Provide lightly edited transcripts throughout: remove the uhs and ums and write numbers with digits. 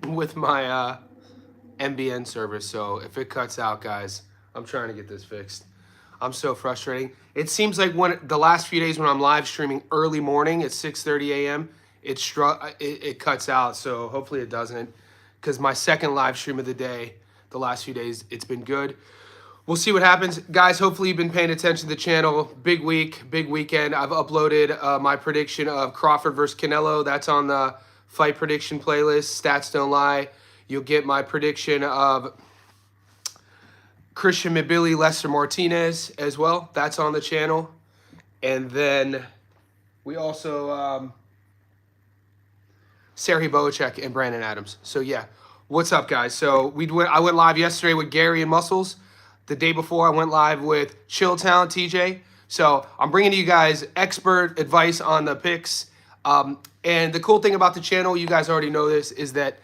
with my MBN service. So if it cuts out, guys, I'm trying to get this fixed. I'm so frustrating. It seems like when the last few days when I'm live streaming early morning at 6:30 a.m., it cuts out. So hopefully it doesn't, because my second live stream of the day, the last few days, it's been good. We'll see what happens. Guys, hopefully you've been paying attention to the channel. Big week, big weekend. I've uploaded my prediction of Crawford versus Canelo. That's on the fight prediction playlist. Stats don't lie. You'll get my prediction of Christian Mabili, Lester Martinez as well. That's on the channel. And then we also Sergey Boacek and Brandon Adams. So yeah, what's up, guys? So I went live yesterday with Gary and Muscles. The day before, I went live with Chilltown TJ. So I'm bringing you guys expert advice on the picks. And the cool thing about the channel, you guys already know this, is that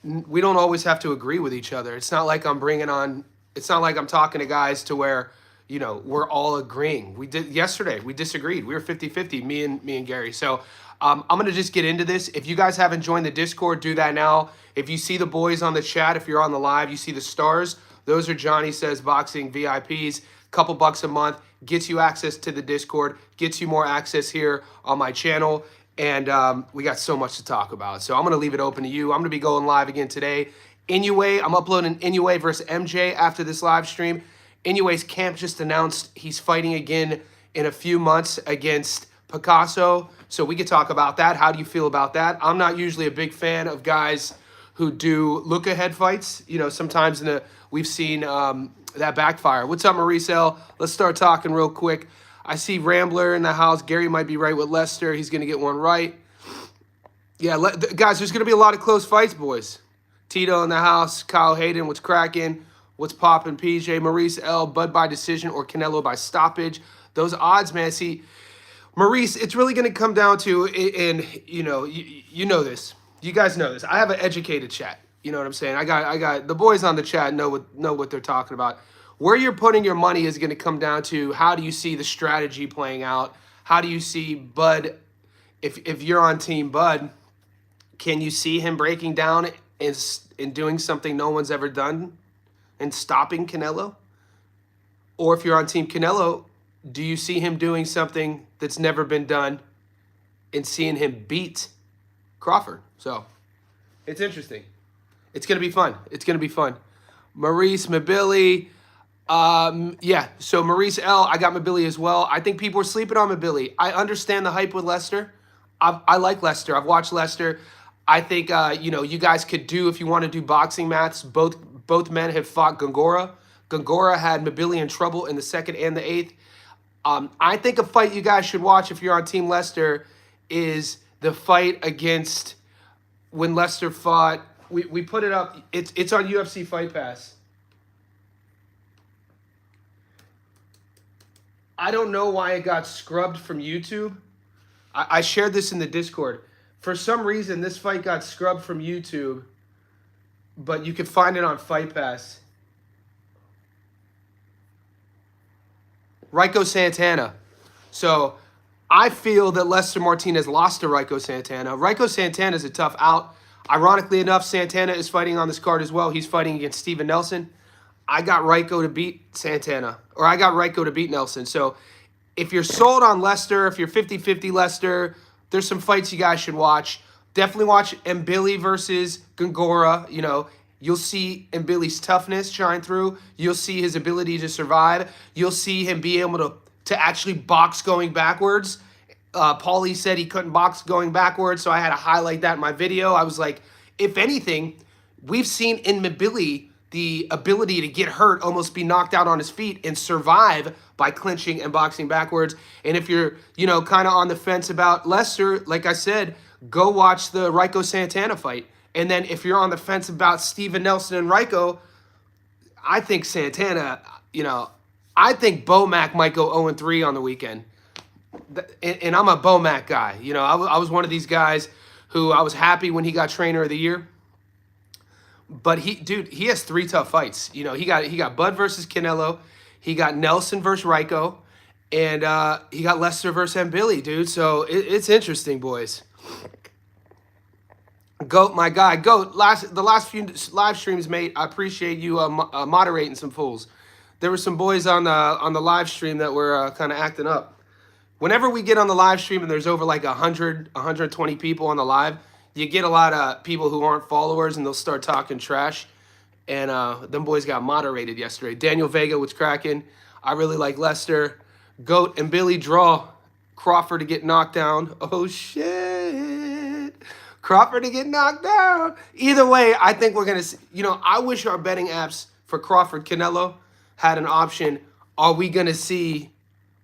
we don't always have to agree with each other. It's not like I'm bringing on, it's not like I'm talking to guys to where, you know, we're all agreeing. We did yesterday, we disagreed. We were 50-50, me and Gary. So I'm going to just get into this. If you guys haven't joined the Discord, do that now. If you see the boys on the chat, if you're on the live, you see the stars. Those are Johnny Says Boxing VIPs. Couple bucks a month gets you access to the Discord, gets you more access here on my channel. And we got so much to talk about. So I'm going to leave it open to you. I'm going to be going live again today. Inoue, I'm uploading Inoue versus MJ after this live stream. Inoue's camp just announced he's fighting again in a few months against Picasso. So we could talk about that. How do you feel about that? I'm not usually a big fan of guys who do look-ahead fights. You know, sometimes we've seen that backfire. What's up, Maurice L? Let's start talking real quick. I see Rambler in the house. Gary might be right with Lester. He's going to get one right. Yeah, guys, there's going to be a lot of close fights, boys. Tito in the house. Kyle Hayden, what's cracking? What's popping? PJ, Maurice L, Bud by decision or Canelo by stoppage. Those odds, man. See, Maurice, it's really going to come down to, and you know this. You guys know this. I have an educated chat. You know what I'm saying? I got the boys on the chat know what they're talking about. Where you're putting your money is going to come down to how do you see the strategy playing out? How do you see Bud, if you're on Team Bud, can you see him breaking down and doing something no one's ever done and stopping Canelo? Or if you're on Team Canelo, do you see him doing something that's never been done and seeing him beat Crawford? So it's interesting. It's going to be fun. It's going to be fun. Maurice Mabili. Yeah, so Maurice L, I got Mabili as well. I think people are sleeping on Mabili. I understand the hype with Lester. I like Lester. I've watched Lester. I think, you guys could do, if you want to do boxing maths, both men have fought Gongora. Gongora had Mabili in trouble in the 2nd and the 8th. I think a fight you guys should watch if you're on Team Lester is the fight against when Lester fought. We put it up. It's on UFC Fight Pass. I don't know why it got scrubbed from YouTube. I shared this in the Discord. For some reason, this fight got scrubbed from YouTube, but you could find it on Fight Pass. Rico Santana. So I feel that Lester Martinez lost to Rico Santana. Rico Santana is a tough out. Ironically enough, Santana is fighting on this card as well. He's fighting against Steven Nelson. I got Rico to beat Santana, or I got Rico to beat Nelson. So if you're sold on Lester, if you're 50-50 Lester, there's some fights you guys should watch. Definitely watch Mbili versus Gongora. You know, you'll see Mbili's toughness shine through. You'll see his ability to survive. You'll see him be able to actually box going backwards. Paulie said he couldn't box going backwards, so I had to highlight that in my video. I was like, if anything, we've seen in Mabili the ability to get hurt, almost be knocked out on his feet, and survive by clinching and boxing backwards. And if you're, kind of on the fence about Lester, like I said, go watch the Rico Santana fight. And then if you're on the fence about Steven Nelson and Rico, I think Santana, I think Bomac might go 0-3 on the weekend. And I'm a Bomac guy. I was one of these guys who I was happy when he got Trainer of the Year. But he has 3 tough fights. He got Bud versus Canelo, he got Nelson versus Rico, and he got Lester versus Mbili, dude. So it's interesting, boys. Goat, my guy. Goat. The last few live streams, mate. I appreciate you moderating some fools. There were some boys on the live stream that were kind of acting up. Whenever we get on the live stream and there's over like 100, 120 people on the live, you get a lot of people who aren't followers and they'll start talking trash. And them boys got moderated yesterday. Daniel Vega was cracking. I really like Lester. Goat and Billy draw Crawford to get knocked down. Oh, shit. Crawford to get knocked down. Either way, I think we're going to, I wish our betting apps for Crawford Canelo had an option. Are we going to see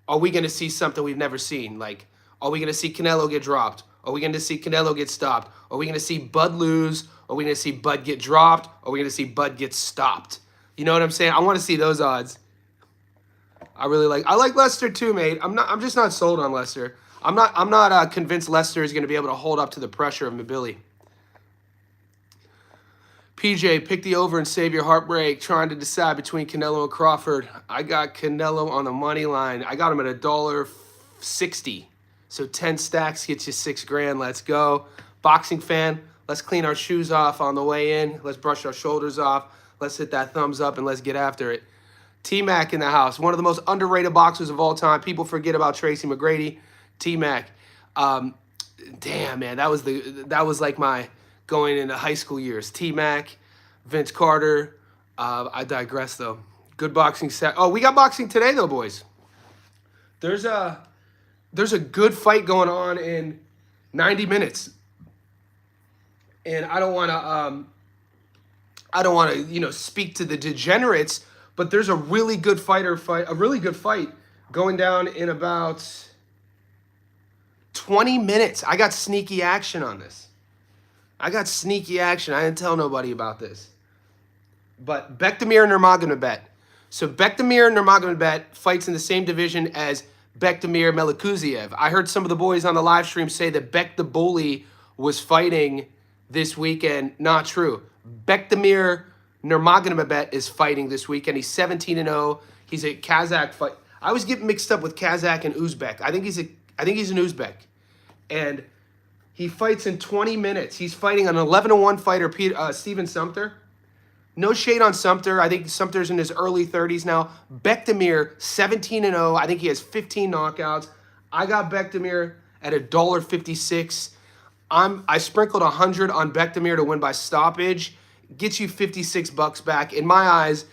something we've never seen? Like, are we going to see Canelo get dropped? Are we going to see Canelo get stopped? Are we going to see Bud lose? Are we going to see Bud get dropped? Are we going to see Bud get stopped? You know what I'm saying? I want to see those odds. I like Lester too, mate. I'm just not sold on Lester. I'm not convinced Lester is going to be able to hold up to the pressure of Mabili. PJ, pick the over and save your heartbreak. Trying to decide between Canelo and Crawford. I got Canelo on the money line. I got him at $1.60. So 10 stacks gets you $6 grand. Let's go. Boxing fan, let's clean our shoes off on the way in. Let's brush our shoulders off. Let's hit that thumbs up and let's get after it. T-Mac in the house. One of the most underrated boxers of all time. People forget about Tracy McGrady. T-Mac. Damn, man. That was like my going into high school years. T-Mac, Vince Carter. I digress, though. Good boxing set. Oh, we got boxing today, though, boys. There's a good fight going on in 90 minutes. And I don't want to speak to the degenerates, but there's a really good fight going down in about 20 minutes. I got sneaky action on this. I didn't tell nobody about this. But Bektemir Nurmagomedov. So Bektemir Nurmagomedov fights in the same division as Bektemir Melikuziev. I heard some of the boys on the live stream say that Bek the Bully was fighting this weekend. Not true. Bektemir Nurmagomedov is fighting this weekend. He's 17-0. He's a Kazakh fight. I always get mixed up with Kazakh and Uzbek. I think he's an Uzbek. And he fights in 20 minutes. He's fighting an 11-1 fighter, Steven Sumter. No shade on Sumter. I think Sumter's in his early 30s now. Bektemir, 17-0. I think he has 15 knockouts. I got Bektemir at $1.56. I sprinkled 100 on Bektemir to win by stoppage. Gets you $56 back. In my eyes,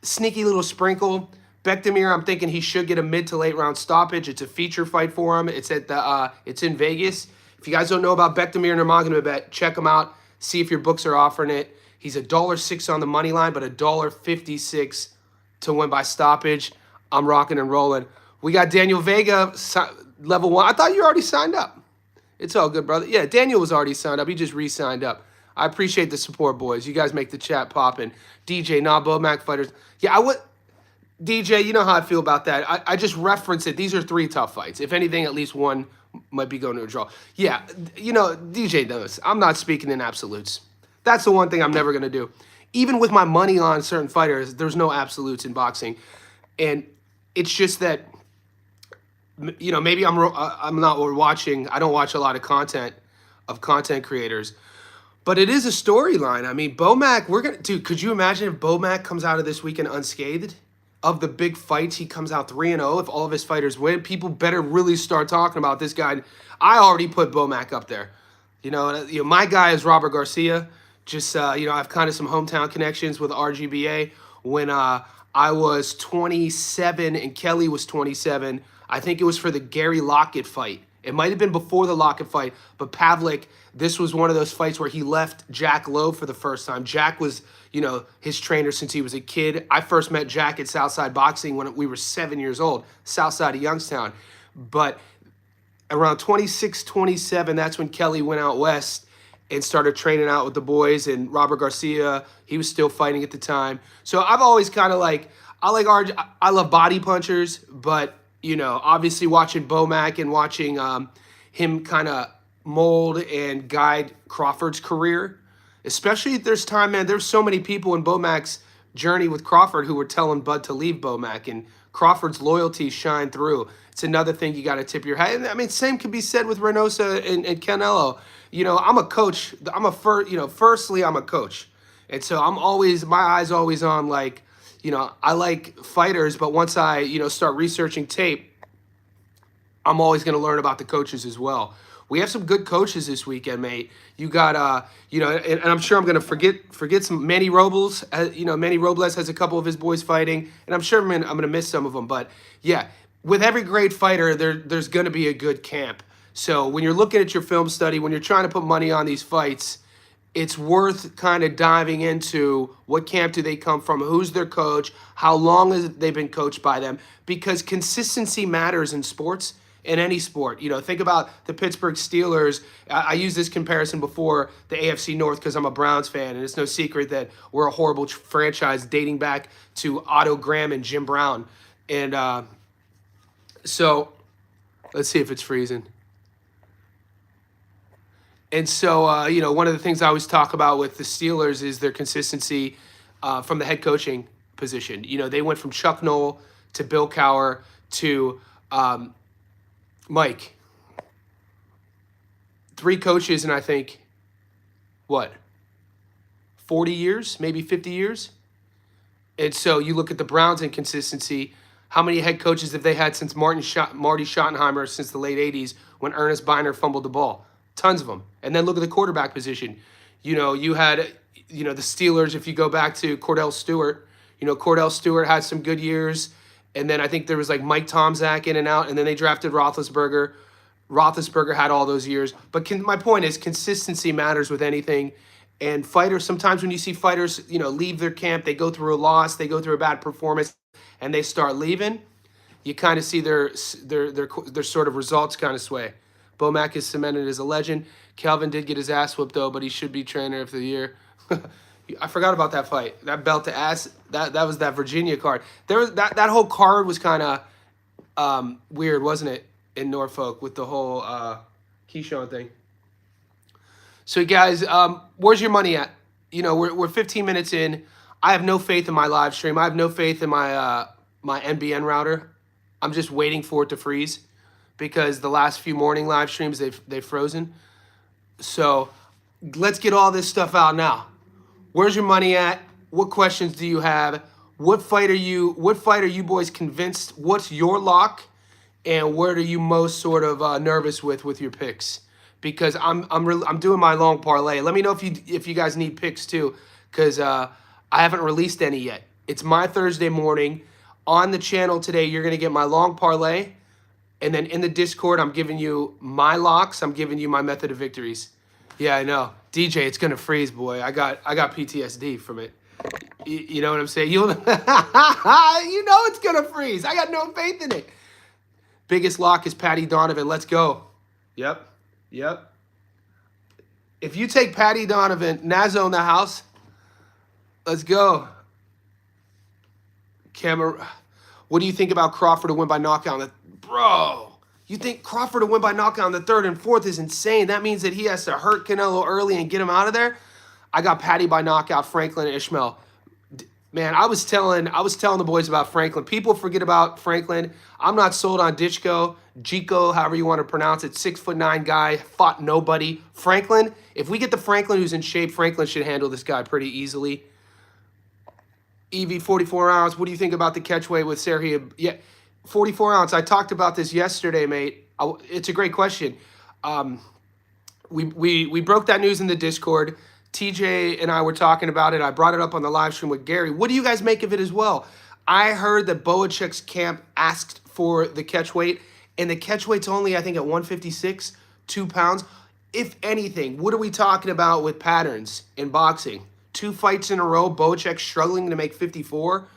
sneaky little sprinkle. Bektemir, I'm thinking he should get a mid to late round stoppage. It's a feature fight for him. It's in Vegas. If you guys don't know about Bektemir Nurmagomedov, check him out. See if your books are offering it. He's $1.06 on the money line, but $1.56 to win by stoppage. I'm rocking and rolling. We got Daniel Vega, level 1. I thought you already signed up. It's all good, brother. Yeah, Daniel was already signed up. He just re-signed up. I appreciate the support, boys. You guys make the chat poppin'. DJ, Bomac fighters. Yeah, DJ, you know how I feel about that. I just reference it. These are 3 tough fights. If anything, at least one might be going to a draw. Yeah, DJ knows. I'm not speaking in absolutes. That's the one thing I'm never going to do. Even with my money on certain fighters, there's no absolutes in boxing. And it's just that, maybe I'm not watching. I don't watch a lot of content creators. But it is a storyline. I mean, Bomac, dude, could you imagine if Bomac comes out of this weekend unscathed? Of the big fights, he comes out 3-0. If all of his fighters win, people better really start talking about this guy. I already put Bomac up there. My guy is Robert Garcia. Just, I have kind of some hometown connections with RGBA. When I was 27 and Kelly was 27, I think it was for the Gary Lockett fight. It might have been before the Lockett fight, but Pavlik, this was one of those fights where he left Jack Lowe for the first time. Jack was, his trainer since he was a kid. I first met Jack at Southside Boxing when we were 7 years old, Southside of Youngstown. But around 26, 27, that's when Kelly went out west and started training out with the boys. And Robert Garcia, he was still fighting at the time. So I've always kind of I love body punchers, but, obviously watching Bomac and watching him kind of mold and guide Crawford's career, especially if there's time, man. There's so many people in Bomac's journey with Crawford who were telling Bud to leave Bomac, and Crawford's loyalty shine through. it's another thing you got to tip your hat. And I mean, same could be said with Reynosa and Canelo. You know, I'm a coach. Firstly, I'm a coach. And so my eyes always on, like, you know, I like fighters, but once I, you know, start researching tape, I'm always going to learn about the coaches as well. We have some good coaches this weekend, mate. You got, you know, and I'm sure I'm going to forget some. Manny Robles, you know, Manny Robles has a couple of his boys fighting, and I'm sure I'm going to miss some of them. But yeah, with every great fighter, there's going to be a good camp. So when you're looking at your film study, when you're trying to put money on these fights, it's worth kind of diving into what camp do they come from, who's their coach, how long has they been coached by them, because consistency matters in sports. In any sport, you know, think about the Pittsburgh Steelers. I used this comparison before, the AFC North, because I'm a Browns fan, and it's no secret that we're a horrible franchise dating back to Otto Graham and Jim Brown. And so let's see if it's freezing. And so, you know, one of the things I always talk about with the Steelers is their consistency from the head coaching position. You know, they went from Chuck Noll to Bill Cowher to Mike. 3 coaches in, I think, what, 40 years, maybe 50 years? And so you look at the Browns' inconsistency. How many head coaches have they had since Marty Schottenheimer, since the late 80s, when Ernest Biner fumbled the ball? Tons of them. And then look at the quarterback position. You know, you had, you know, the Steelers, if you go back to Cordell Stewart. You know, Cordell Stewart had some good years. And then I think there was like Mike Tomczak in and out, and then they drafted Roethlisberger. Roethlisberger had all those years. But my point is, consistency matters with anything. And fighters, sometimes when you see fighters, you know, leave their camp, they go through a loss, they go through a bad performance, and they start leaving, you kind of see their sort of results kind of sway. Bomac is cemented as a legend. Calvin did get his ass whooped, though, but he should be trainer of the year. I forgot about that fight. That belt to ass. That was that Virginia card. There was that whole card was kind of weird, wasn't it, in Norfolk with the whole Keyshawn thing. So guys, where's your money at? You know, we're 15 minutes in. I have no faith in my live stream. I have no faith in my my NBN router. I'm just waiting for it to freeze because the last few morning live streams they've frozen. So let's get all this stuff out now. Where's your money at? What questions do you have? What fight are you boys convinced? What's your lock? And what are you most sort of nervous with your picks? Because I'm doing my long parlay. Let me know if you guys need picks too, because I haven't released any yet. It's my Thursday morning. On the channel today, you're gonna get my long parlay, and then in the Discord, I'm giving you my locks. I'm giving you my method of victories. Yeah, I know. DJ, it's gonna freeze, boy. I got PTSD from it. You know what I'm saying? You know it's gonna freeze. I got no faith in it. Biggest lock is Patty Donovan. Let's go. Yep. If you take Patty Donovan, Nazo in the house. Let's go. What do you think about Crawford to win by knockout? Bro. You think Crawford to win by knockout in the 3rd and 4th is insane. That means that he has to hurt Canelo early and get him out of there. I got Patty by knockout, Franklin and Ishmael. Man, I was telling the boys about Franklin. People forget about Franklin. I'm not sold on Jico, however you want to pronounce it. 6'9" guy, fought nobody. Franklin, if we get the Franklin who's in shape, Franklin should handle this guy pretty easily. Evie, 44 ounce. What do you think about the catchweight with Sergio? Yeah. 44 ounce. I talked about this yesterday, mate. It's a great question. We broke that news in the Discord. TJ and I were talking about it. I brought it up on the live stream with Gary. What do you guys make of it as well? I heard that Boacek's camp asked for the catchweight, and the catchweight's only, I think, at 156, 2 pounds. If anything, what are we talking about with patterns in boxing? 2 fights in a row, Boacek struggling to make 54.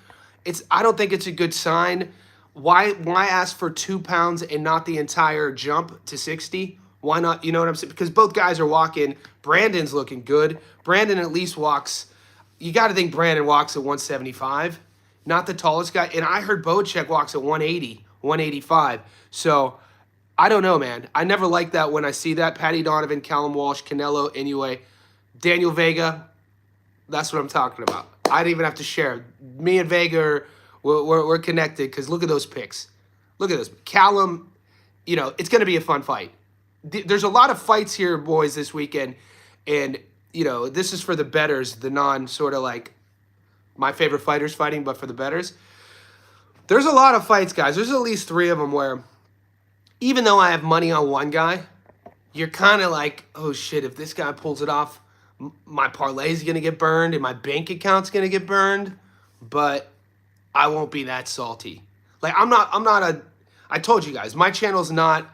I don't think it's a good sign. Why ask for 2 pounds and not the entire jump to 60? Why not? You know what I'm saying? Because both guys are walking. Brandon's looking good. Brandon at least walks. You got to think Brandon walks at 175. Not the tallest guy. And I heard Boacek walks at 180, 185. So I don't know, man. I never like that when I see that. Patty Donovan, Callum Walsh, Canelo, anyway. Daniel Vega, that's what I'm talking about. I didn't even have to share. Me and Vega we're connected because look at those picks. Look at this. Callum, it's going to be a fun fight. There's a lot of fights here, boys, this weekend. And, this is for the bettors, the non sort of like my favorite fighters fighting, but for the bettors. There's a lot of fights, guys. There's at least 3 of them where even though I have money on one guy, you're kind of like, oh, shit, if this guy pulls it off, my parlay's going to get burned and my bank account's going to get burned, but I won't be that salty. Like, I told you guys, my channel's not,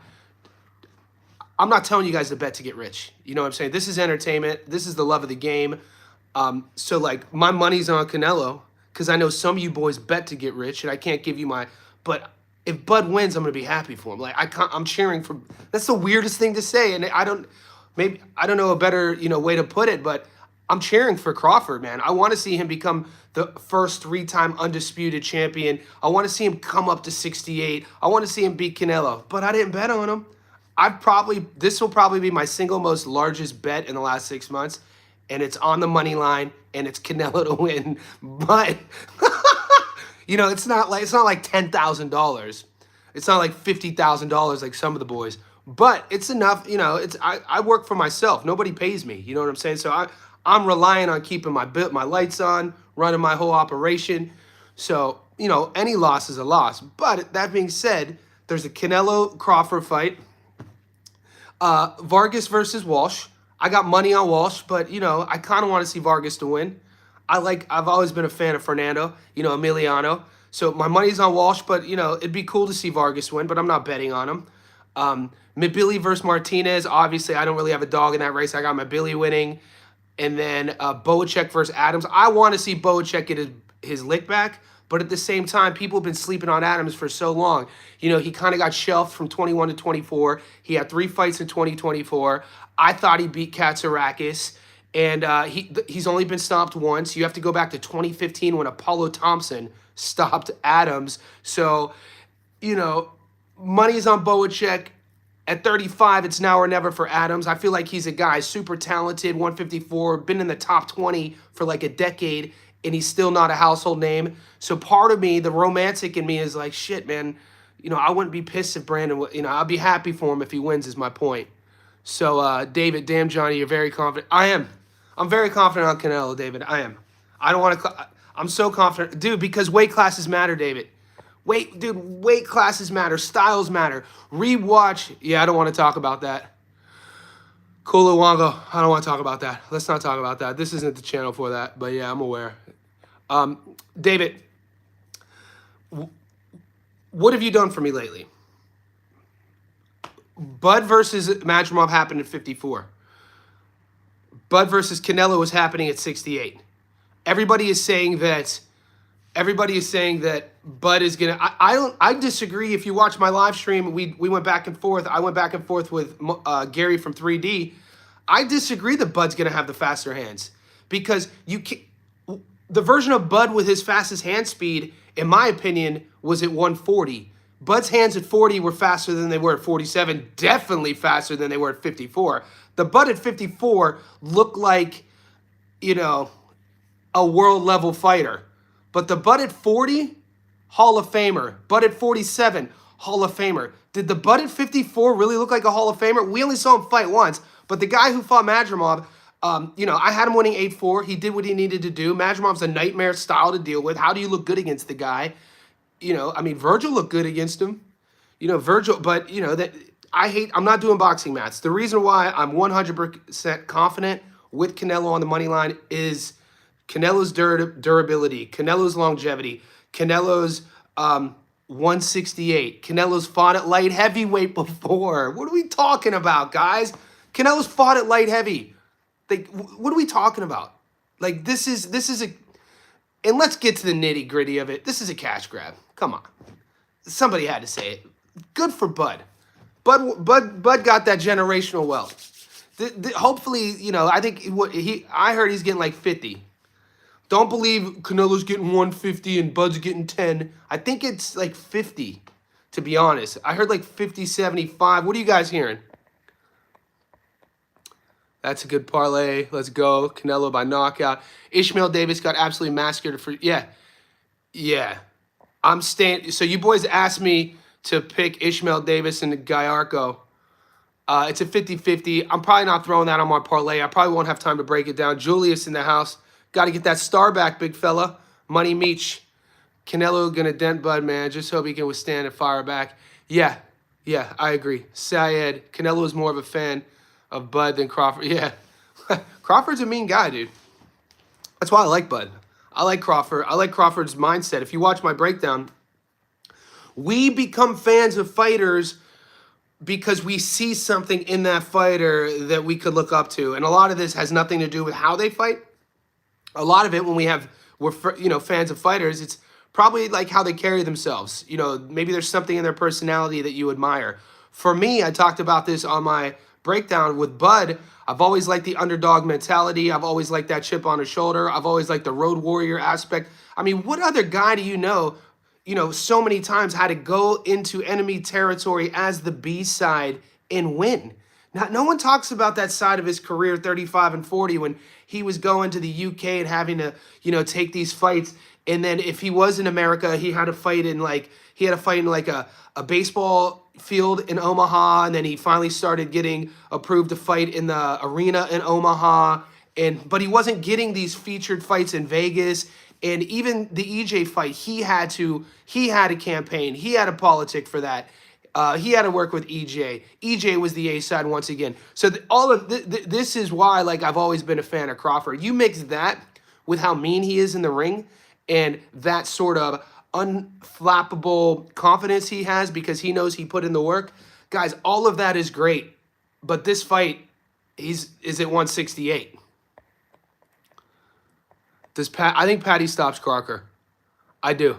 I'm not telling you guys to bet to get rich. You know what I'm saying? This is entertainment. This is the love of the game. So, like, my money's on Canelo because I know some of you boys bet to get rich, and I can't give you but if Bud wins, I'm going to be happy for him. Like, I'm cheering for, that's the weirdest thing to say, and I don't know a better, way to put it, but I'm cheering for Crawford, man. I want to see him become the first 3-time undisputed champion. I want to see him come up to 68. I want to see him beat Canelo, but I didn't bet on him. This will probably be my single most largest bet in the last 6 months, and it's on the money line, and it's Canelo to win. But it's not like $10,000. It's not like $50,000 like some of the boys, but it's enough. I work for myself. Nobody pays me. You know what I'm saying? So I'm relying on keeping my lights on, running my whole operation. So any loss is a loss. But that being said, there's a Canelo Crawford fight. Vargas versus Walsh. I got money on Walsh, but, I kind of want to see Vargas to win. I've always been a fan of Fernando, Emiliano. So my money's on Walsh, but, it'd be cool to see Vargas win, but I'm not betting on him. Mabili versus Martinez. Obviously, I don't really have a dog in that race. I got Mabili winning. And then Boacek versus Adams. I want to see Boacek get his lick back, but at the same time, people have been sleeping on Adams for so long. He kind of got shelved from 21 to 24. He had 3 fights in 2024. I thought he beat Katsarakis, and he's only been stopped once. You have to go back to 2015 when Apollo Thompson stopped Adams. So, money's on Boacek. At 35, it's now or never for Adams. I feel like he's a guy, super talented, 154, been in the top 20 for like a decade, and he's still not a household name. So part of me, the romantic in me is like, shit, man, I wouldn't be pissed if Brandon, I'd be happy for him if he wins is my point. So, David, damn, Johnny, you're very confident. I am. I'm very confident on Canelo, David. I am. I don't want to, I'm so confident. Dude, because weight classes matter, David. Weight classes matter. Styles matter. Rewatch. Yeah, I don't want to talk about that. Kuluwango. I don't want to talk about that. Let's not talk about that. This isn't the channel for that. But yeah, I'm aware. David, what have you done for me lately? Bud versus Madrimov happened at 54. Bud versus Canelo was happening at 68. Everybody is saying that Bud is gonna. I disagree. If you watch my live stream, we went back and forth. I went back and forth with Gary from 3D. I disagree that Bud's gonna have the faster hands because the version of Bud with his fastest hand speed, in my opinion, was at 140. Bud's hands at 40 were faster than they were at 47. Definitely faster than they were at 54. The Bud at 54 looked like, a world level fighter. But the Bud at 40, Hall of Famer. Bud at 47, Hall of Famer. Did the Bud at 54 really look like a Hall of Famer? We only saw him fight once. But the guy who fought Madrimov, I had him winning 8-4. He did what he needed to do. Madrimov's a nightmare style to deal with. How do you look good against the guy? Virgil looked good against him. Virgil, but, I'm not doing boxing maths. The reason why I'm 100% confident with Canelo on the money line is Canelo's durability, Canelo's longevity, Canelo's 168. Canelo's fought at light heavyweight before. What are we talking about, guys? Canelo's fought at light heavy. Like, what are we talking about? Like, this is a, and let's get to the nitty gritty of it. This is a cash grab. Come on. Somebody had to say it. Good for Bud. Bud got that generational wealth. Hopefully, I think I heard he's getting like 50. Don't believe Canelo's getting 150 and Bud's getting 10. I think it's like 50, to be honest. I heard like 50, 75. What are you guys hearing? That's a good parlay. Let's go. Canelo by knockout. Ishmael Davis got absolutely massacred for, yeah. I'm staying. So you boys asked me to pick Ishmael Davis and Gallardo. It's a 50-50. I'm probably not throwing that on my parlay. I probably won't have time to break it down. Julius in the house. Got to get that star back, big fella. Money Meech. Canelo going to dent Bud, man. Just hope he can withstand and fire back. Yeah, I agree. Syed. Canelo is more of a fan of Bud than Crawford. Yeah. Crawford's a mean guy, dude. That's why I like Bud. I like Crawford. I like Crawford's mindset. If you watch my breakdown, we become fans of fighters because we see something in that fighter that we could look up to. And a lot of this has nothing to do with how they fight. A lot of it, when we're fans of fighters, it's probably like how they carry themselves. Maybe there's something in their personality that you admire. For me, I talked about this on my breakdown with Bud. I've always liked the underdog mentality. I've always liked that chip on his shoulder. I've always liked the road warrior aspect. I mean, what other guy do you know, so many times had to go into enemy territory as the B side and win? Now, no one talks about that side of his career, 35 and 40, when he was going to the UK and having to, take these fights. And then if he was in America, he had to fight in a baseball field in Omaha, and then he finally started getting approved to fight in the arena in Omaha. But he wasn't getting these featured fights in Vegas. And even the EJ fight, he had a campaign. He had a politic for that. He had to work with EJ. EJ was the A side once again. So all of this is why, I've always been a fan of Crawford. You mix that with how mean he is in the ring and that sort of unflappable confidence he has because he knows he put in the work. Guys, all of that is great. But this fight, is at 168. I think Patty stops Crocker. I do.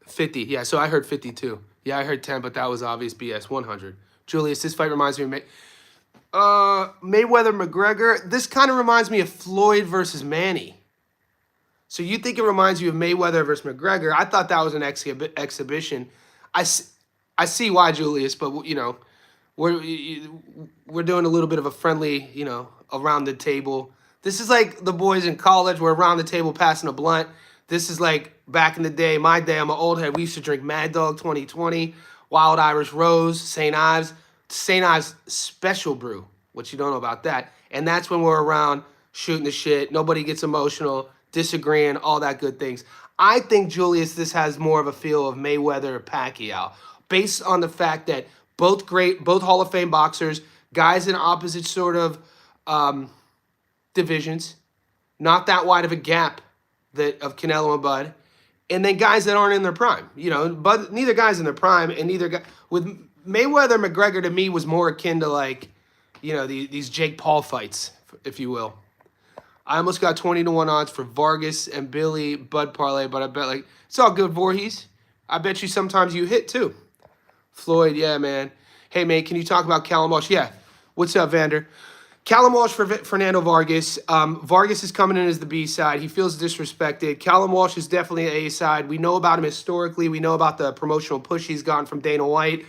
50. Yeah, so I heard 52. Yeah, I heard 10, but that was obvious BS. 100. Julius, this fight reminds me of Mayweather-McGregor. This kind of reminds me of Floyd versus Manny. So you think it reminds you of Mayweather versus McGregor. I thought that was an exhibition. I see why, Julius, but, we're doing a little bit of a friendly, around the table. This is like the boys in college. We're around the table passing a blunt. This is like back in the day, my day, I'm an old head. We used to drink Mad Dog 2020, Wild Irish Rose, St. Ives Special Brew, what you don't know about that. And that's when we're around shooting the shit. Nobody gets emotional, disagreeing, all that good things. I think, Julius, this has more of a feel of Mayweather Pacquiao, based on the fact that both Hall of Fame boxers, guys in opposite sort of divisions, not that wide of a gap of Canelo and Bud, and then guys that aren't in their prime. Bud, neither guy's in their prime, and neither guy with Mayweather McGregor to me was more akin to these Jake Paul fights, if you will. I almost got 20-1 odds for Vargas and Billy Bud parlay, but I bet it's all good, Voorhees. I bet you sometimes you hit too. Floyd, yeah, man. Hey, man, can you talk about Callum Walsh? Yeah. What's up, Vander? Callum Walsh for Fernando Vargas. Vargas is coming in as the B side. He feels disrespected. Callum Walsh is definitely the A side. We know about him historically. We know about the promotional push he's gotten from Dana White.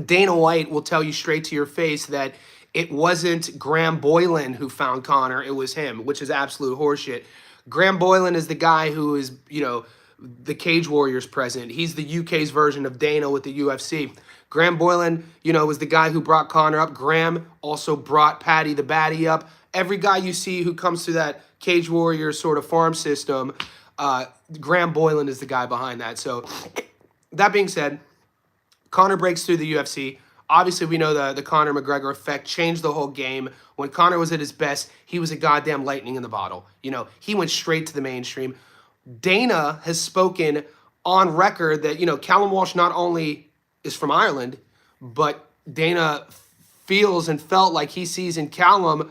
Dana White will tell you straight to your face that it wasn't Graham Boylan who found Conor. It was him, which is absolute horseshit. Graham Boylan is the guy who is, the Cage Warriors president. He's the UK's version of Dana with the UFC. Graham Boylan, was the guy who brought Conor up. Graham also brought Paddy the Baddy up. Every guy you see who comes to that Cage Warriors sort of farm system, Graham Boylan is the guy behind that. So that being said, Conor breaks through the UFC. Obviously, we know the Conor McGregor effect changed the whole game. When Conor was at his best, he was a goddamn lightning in the bottle. He went straight to the mainstream. Dana has spoken on record that, Callum Walsh not only is from Ireland, but Dana feels and felt like he sees in Callum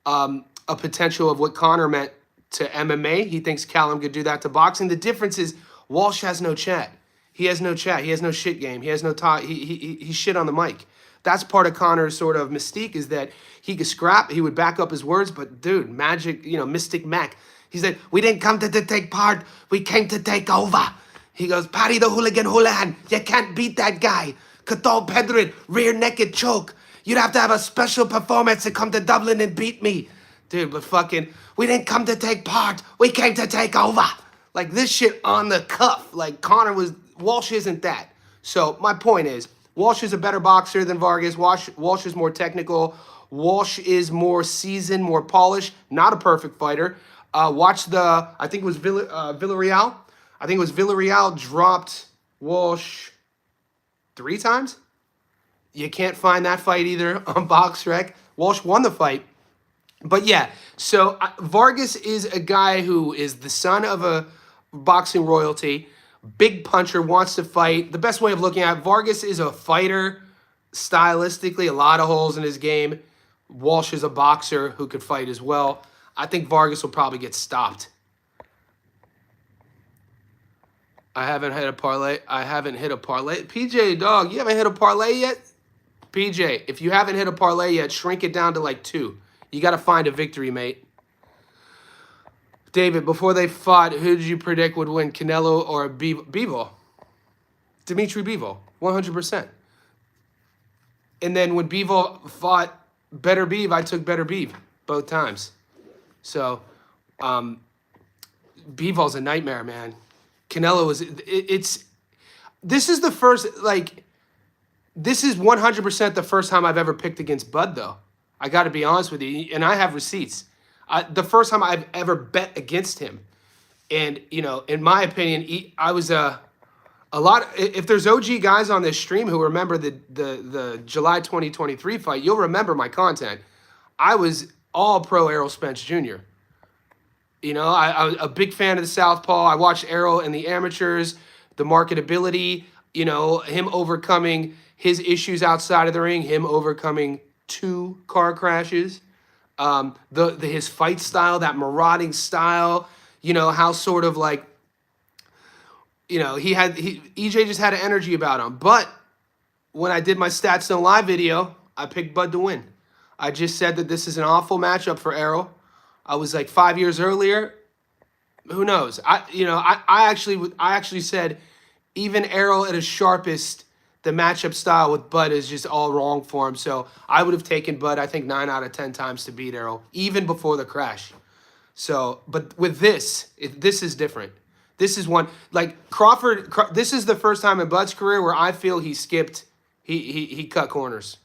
a potential of what Conor meant to MMA. He thinks Callum could do that to boxing. The difference is Walsh has no chat. He has no chat. He has no shit game. He has no talk. He shit on the mic. That's part of Conor's sort of mystique, is that he could scrap. He would back up his words, but dude, Magic, Mystic Mac, he said, we didn't come to take part. We came to take over. He goes, Paddy the Hooligan Houlihan, you can't beat that guy. Cathal Pedred, rear naked choke. You'd have to have a special performance to come to Dublin and beat me. Dude, but fucking, we didn't come to take part. We came to take over. Like this shit on the cuff. Like Walsh isn't that. So my point is, Walsh is a better boxer than Vargas. Walsh is more technical. Walsh is more seasoned, more polished. Not a perfect fighter. Watch I think it was Villarreal. I think it was Villarreal dropped Walsh 3 times. You can't find that fight either on BoxRec. Walsh won the fight. But yeah, so Vargas is a guy who is the son of a boxing royalty, big puncher, wants to fight. The best way of looking at it, Vargas is a fighter stylistically, a lot of holes in his game. Walsh is a boxer who could fight as well. I think Vargas will probably get stopped. I haven't hit a parlay. PJ, dog, you haven't hit a parlay yet? PJ, if you haven't hit a parlay yet, shrink it down to like 2. You got to find a victory, mate. David, before they fought, who did you predict would win, Canelo or Bivol? Dimitri Bivol, 100%. And then when Bivol fought Better Beeve, I took Better Beeve both times. So, Bivol's a nightmare, man. Canelo is, this is the first, like, this is 100% the first time I've ever picked against Bud, though. I got to be honest with you, and I have receipts. The first time I've ever bet against him. And, you know, in my opinion, I was a lot. If there's OG guys on this stream who remember the July 2023 fight, you'll remember my content. I was all pro Errol Spence Jr. You know, I was a big fan of the Southpaw. I watched Errol in the amateurs, the marketability, you know, him overcoming his issues outside of the ring, him overcoming 2 car crashes, his fight style, that marauding style, you know, how sort of like, you know, EJ just had an energy about him. But when I did my Stats Don't Lie video, I picked Bud to win. I just said that this is an awful matchup for Errol. I was like 5 years earlier. Who knows? I actually said even Errol at his sharpest, the matchup style with Bud is just all wrong for him. So I would have taken Bud, I think, 9 out of 10 times to beat Errol, even before the crash. So, but with this is different. This is one, like Crawford, this is the first time in Bud's career where I feel he cut corners.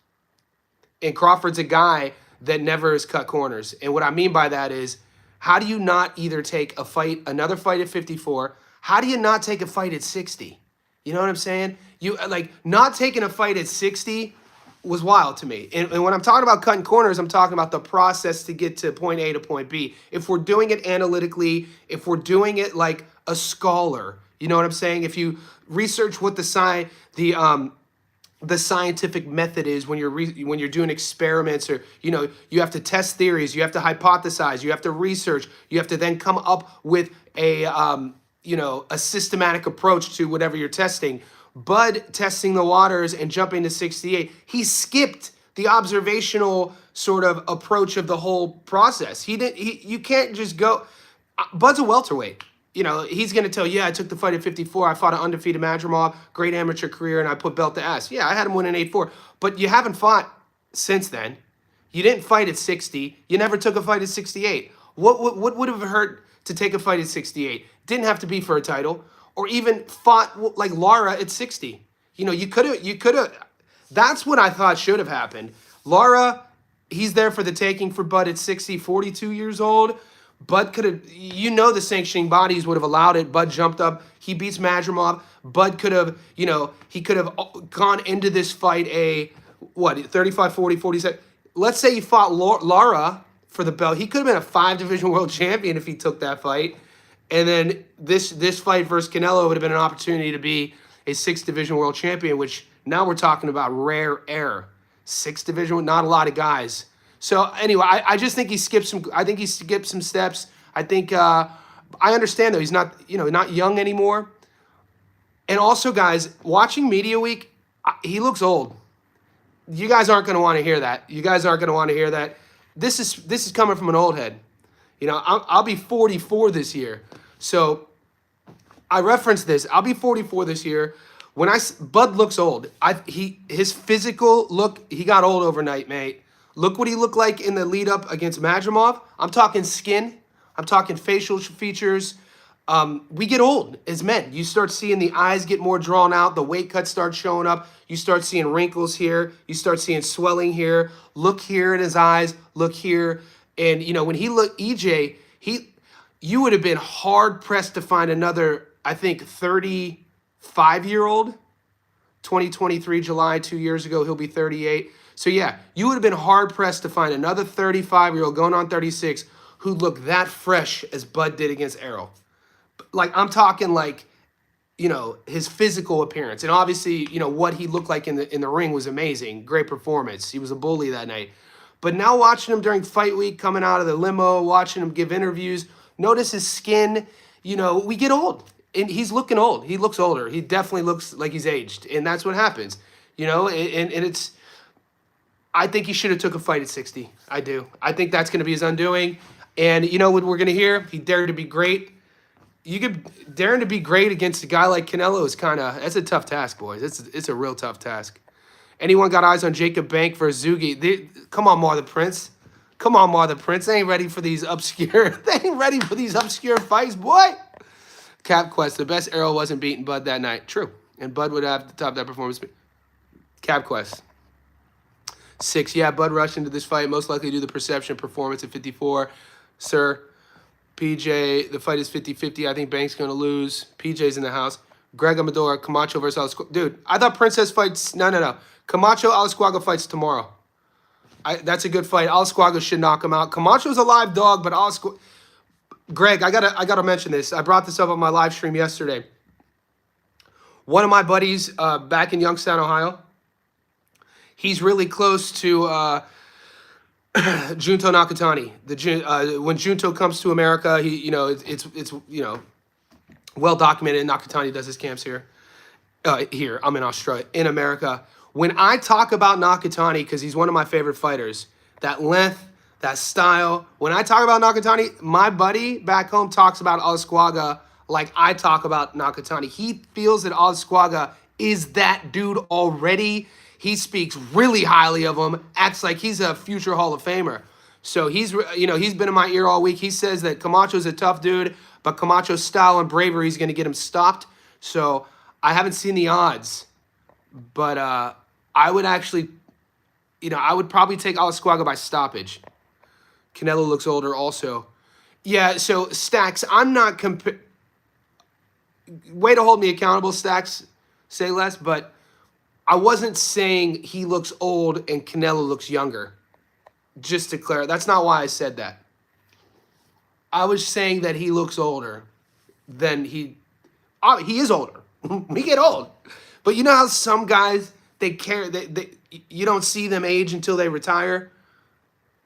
And Crawford's a guy that never has cut corners. And what I mean by that is, how do you not either take another fight at 54? How do you not take a fight at 60? You know what I'm saying? You like not taking a fight at 60 was wild to me. And when I'm talking about cutting corners, I'm talking about the process to get to point A to point B. If we're doing it analytically, if we're doing it like a scholar, you know what I'm saying? If you research what the scientific method is when you're doing experiments, or you know, you have to test theories, you have to hypothesize, you have to research, you have to then come up with a systematic approach to whatever you're testing. Bud testing the waters and jumping to 68, he skipped the observational sort of approach of the whole process. You can't just go. Bud's a welterweight. You know, he's going to tell you, yeah, I took the fight at 54. I fought an undefeated Madrimov, great amateur career, and I put belt to ass. Yeah, I had him win an 8-4. But you haven't fought since then. You didn't fight at 60. You never took a fight at 68. What would have hurt to take a fight at 68? Didn't have to be for a title, or even fought like Lara at 60. You know, you could have. That's what I thought should have happened. Lara, he's there for the taking for Bud at 60, 42 years old. Bud could have, you know, the sanctioning bodies would have allowed it. Bud jumped up. He beats Madrimov. Bud could have, you know, he could have gone into this fight 35, 40, 47. Let's say he fought Lara for the belt. He could have been a 5-division world champion if he took that fight. And then this fight versus Canelo would have been an opportunity to be a 6-division world champion, which now we're talking about rare air. 6-division, not a lot of guys. So anyway, I just think he skipped some. I think he skipped some steps. I think I understand though, he's not not young anymore. And also, guys, watching Media Week, he looks old. You guys aren't going to want to hear that. This is coming from an old head. You know, I'll be 44 this year. So I referenced this. I'll be 44 this year. Bud looks old. His physical look, he got old overnight, mate. Look what he looked like in the lead up against Madrimov. I'm talking skin. I'm talking facial features. we get old as men. You start seeing the eyes get more drawn out. The weight cuts start showing up. You start seeing wrinkles here. You start seeing swelling here. Look here in his eyes. Look here. And, you know, when he looked, EJ, you would have been hard pressed to find another, I think, 35-year-old. 2023, July, 2 years ago, he'll be 38. So, yeah, you would have been hard pressed to find another 35-year-old going on 36 who looked that fresh as Bud did against Errol. Like, I'm talking like, you know, his physical appearance. And obviously, you know, what he looked like in the ring was amazing. Great performance. He was a bully that night. But now watching him during fight week, coming out of the limo, watching him give interviews, notice his skin, you know, we get old. And he's looking old. He looks older. He definitely looks like he's aged. And that's what happens, you know, and it's, I think he should have took a fight at 60. I do. I think that's going to be his undoing. And you know what we're going to hear? He dared to be great. Daring to be great against a guy like Canelo is that's a tough task, boys. It's a real tough task. Anyone got eyes on Jacob Bank versus Zugi? Come on, Mar the Prince. Come on, Mar the Prince. They ain't ready for these obscure. They ain't ready for these obscure fights, boy. Cap Quest, the best Errol wasn't beating Bud that night. True, and Bud would have to top that performance. Cap Quest. 6. Yeah, Bud rushed into this fight, most likely due to the perception performance at 54. Sir. PJ, the fight is 50-50. I think Bank's going to lose. PJ's in the house. Greg Amador, Camacho versus Alasquaga. Dude, I thought Princess fights... No. Camacho, Alasquaga fights tomorrow. That's a good fight. Alasquaga should knock him out. Camacho's a live dog, but Alasquaga... Greg, I gotta mention this. I brought this up on my live stream yesterday. One of my buddies back in Youngstown, Ohio, he's really close to... Junto Nakatani. When Junto comes to America, it's well documented. Nakatani does his camps here. Here, I'm in Australia, in America. When I talk about Nakatani, because he's one of my favorite fighters, that length, that style. When I talk about Nakatani, my buddy back home talks about Alasquaga like I talk about Nakatani. He feels that Alasquaga is that dude already. He speaks really highly of him, acts like he's a future Hall of Famer. So he's been in my ear all week. He says that Camacho's a tough dude, but Camacho's style and bravery is going to get him stopped. So I haven't seen the odds, but I would actually, I would probably take Alasquaga by stoppage. Canelo looks older also. Yeah, so Stacks, I'm not way to hold me accountable, Stacks, say less, but I wasn't saying he looks old and Canelo looks younger. Just to clarify, that's not why I said that. I was saying that he looks older than he is older. We get old. But you know how some guys, you don't see them age until they retire?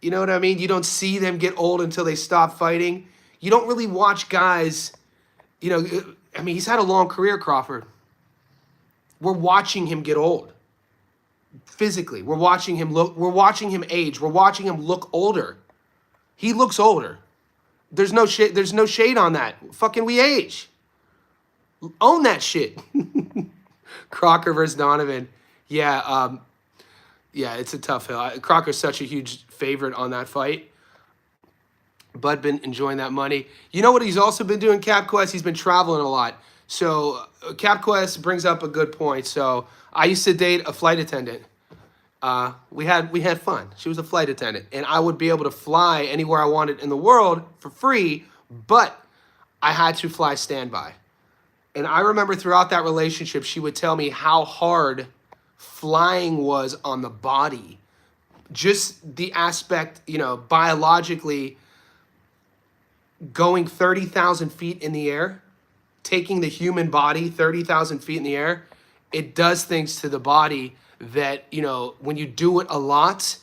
You know what I mean? You don't see them get old until they stop fighting. You don't really watch guys, he's had a long career, Crawford. We're watching him get old. Physically, we're watching him age. We're watching him look older. He looks older. There's no shade on that. Fucking we age. Own that shit. Crocker versus Donovan. Yeah, it's a tough hill. Crocker's such a huge favorite on that fight. Bud been enjoying that money. You know what he's also been doing, CapQuest? He's been traveling a lot. So CapQuest brings up a good point. So I used to date a flight attendant. We had fun. She was a flight attendant, and I would be able to fly anywhere I wanted in the world for free, but I had to fly standby. And I remember throughout that relationship, she would tell me how hard flying was on the body. Just the aspect, biologically going 30,000 feet in the air, taking the human body 30,000 feet in the air, it does things to the body that, when you do it a lot,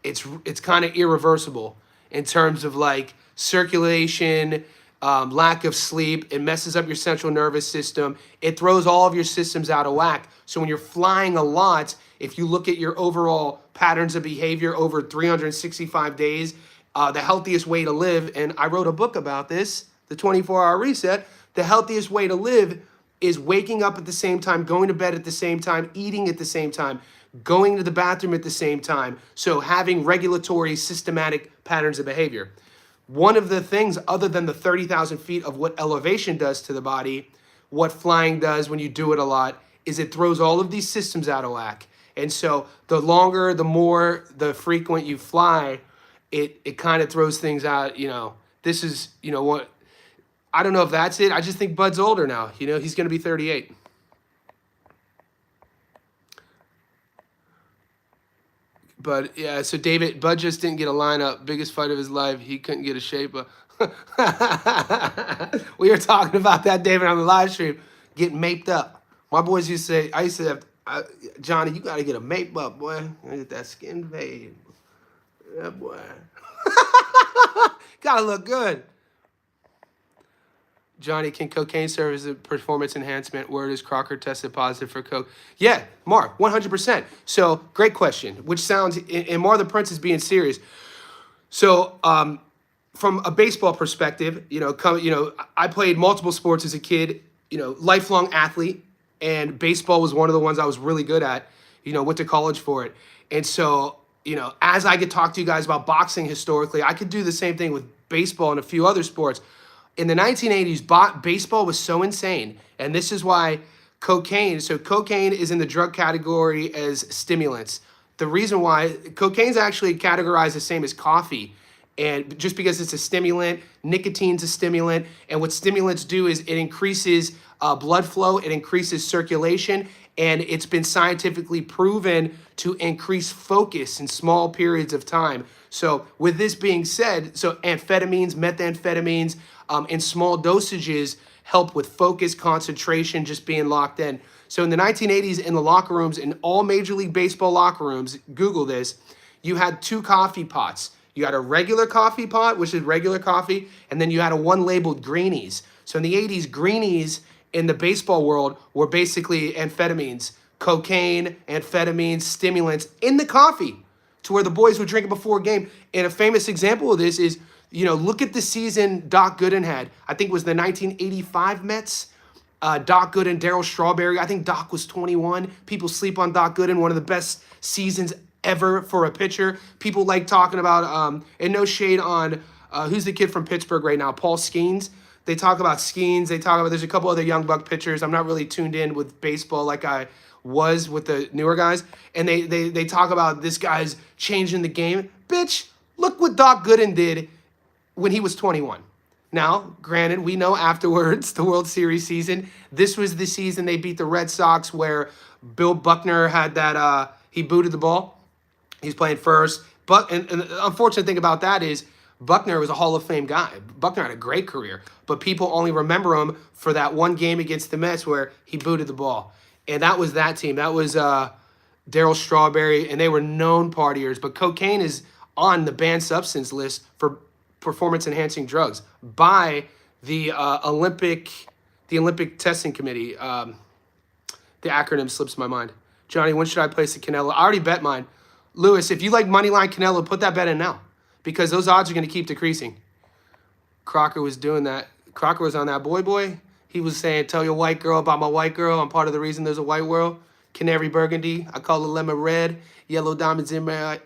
it's kind of irreversible in terms of like circulation, lack of sleep. It messes up your central nervous system. It throws all of your systems out of whack. So when you're flying a lot, if you look at your overall patterns of behavior over 365 days, the healthiest way to live, and I wrote a book about this, the 24-hour reset, the healthiest way to live is waking up at the same time, going to bed at the same time, eating at the same time, going to the bathroom at the same time. So having regulatory, systematic patterns of behavior. one of the things, other than the 30,000 feet of what elevation does to the body, what flying does when you do it a lot, is it throws all of these systems out of whack. And so the longer, the more, the frequent you fly, it kind of throws things out. This is, what, I don't know if that's it. I just think Bud's older now. He's going to be 38. But yeah, so Bud just didn't get a lineup. Biggest fight of his life. He couldn't get a shape. We were talking about that, David, on the live stream. Getting maped up. My boys used to say, I used to have, Johnny, you got to get a mape up, boy. Get that skin fade. Yeah, boy. Got to look good. Johnny, can cocaine serve as a performance enhancement? Word is Crocker tested positive for coke. Yeah, Mark, 100%. So, great question, which sounds, and Mar the Prince is being serious. So, from a baseball perspective, I played multiple sports as a kid, lifelong athlete, and baseball was one of the ones I was really good at, went to college for it. And so, as I could talk to you guys about boxing historically, I could do the same thing with baseball and a few other sports. In the 1980s, baseball was so insane, and this is why cocaine is in the drug category as stimulants. The reason why cocaine's actually categorized the same as coffee, and just because it's a stimulant, nicotine's a stimulant, and what stimulants do is it increases blood flow, it increases circulation, and it's been scientifically proven to increase focus in small periods of time. So with this being said, so amphetamines, methamphetamines, in small dosages help with focus, concentration, just being locked in. So in the 1980s, in the locker rooms, in all Major League Baseball locker rooms, Google this, you had two coffee pots. You had a regular coffee pot, which is regular coffee, and then you had a one labeled greenies. So in the 80s, greenies in the baseball world were basically amphetamines, cocaine, amphetamines, stimulants in the coffee to where the boys would drink it before a game. And a famous example of this is, look at the season Doc Gooden had. I think it was the 1985 Mets. Doc Gooden, Darryl Strawberry. I think Doc was 21. People sleep on Doc Gooden, one of the best seasons ever for a pitcher. People like talking about, and no shade on, who's the kid from Pittsburgh right now, Paul Skeens. They talk about Skeens. They talk about, there's a couple other young buck pitchers. I'm not really tuned in with baseball like I was with the newer guys. And they talk about this guy's changing the game. Bitch, look what Doc Gooden did when he was 21. Now, granted, we know afterwards, the World Series season, this was the season they beat the Red Sox where Bill Buckner had that, he booted the ball. He's playing first. But and the unfortunate thing about that is Buckner was a Hall of Fame guy. Buckner had a great career, but people only remember him for that one game against the Mets where he booted the ball. And that was that team. That was Darryl Strawberry, and they were known partiers. But cocaine is on the banned substance list for performance-enhancing drugs by the Olympic Testing Committee. The acronym slips my mind. Johnny, when should I place the Canelo? I already bet mine. Lewis, if you like moneyline Canelo, put that bet in now because those odds are going to keep decreasing. Crocker was doing that. Crocker was on that boy. He was saying, tell your white girl about my white girl. I'm part of the reason there's a white world. Canary burgundy. I call it lemon red. Yellow diamonds in my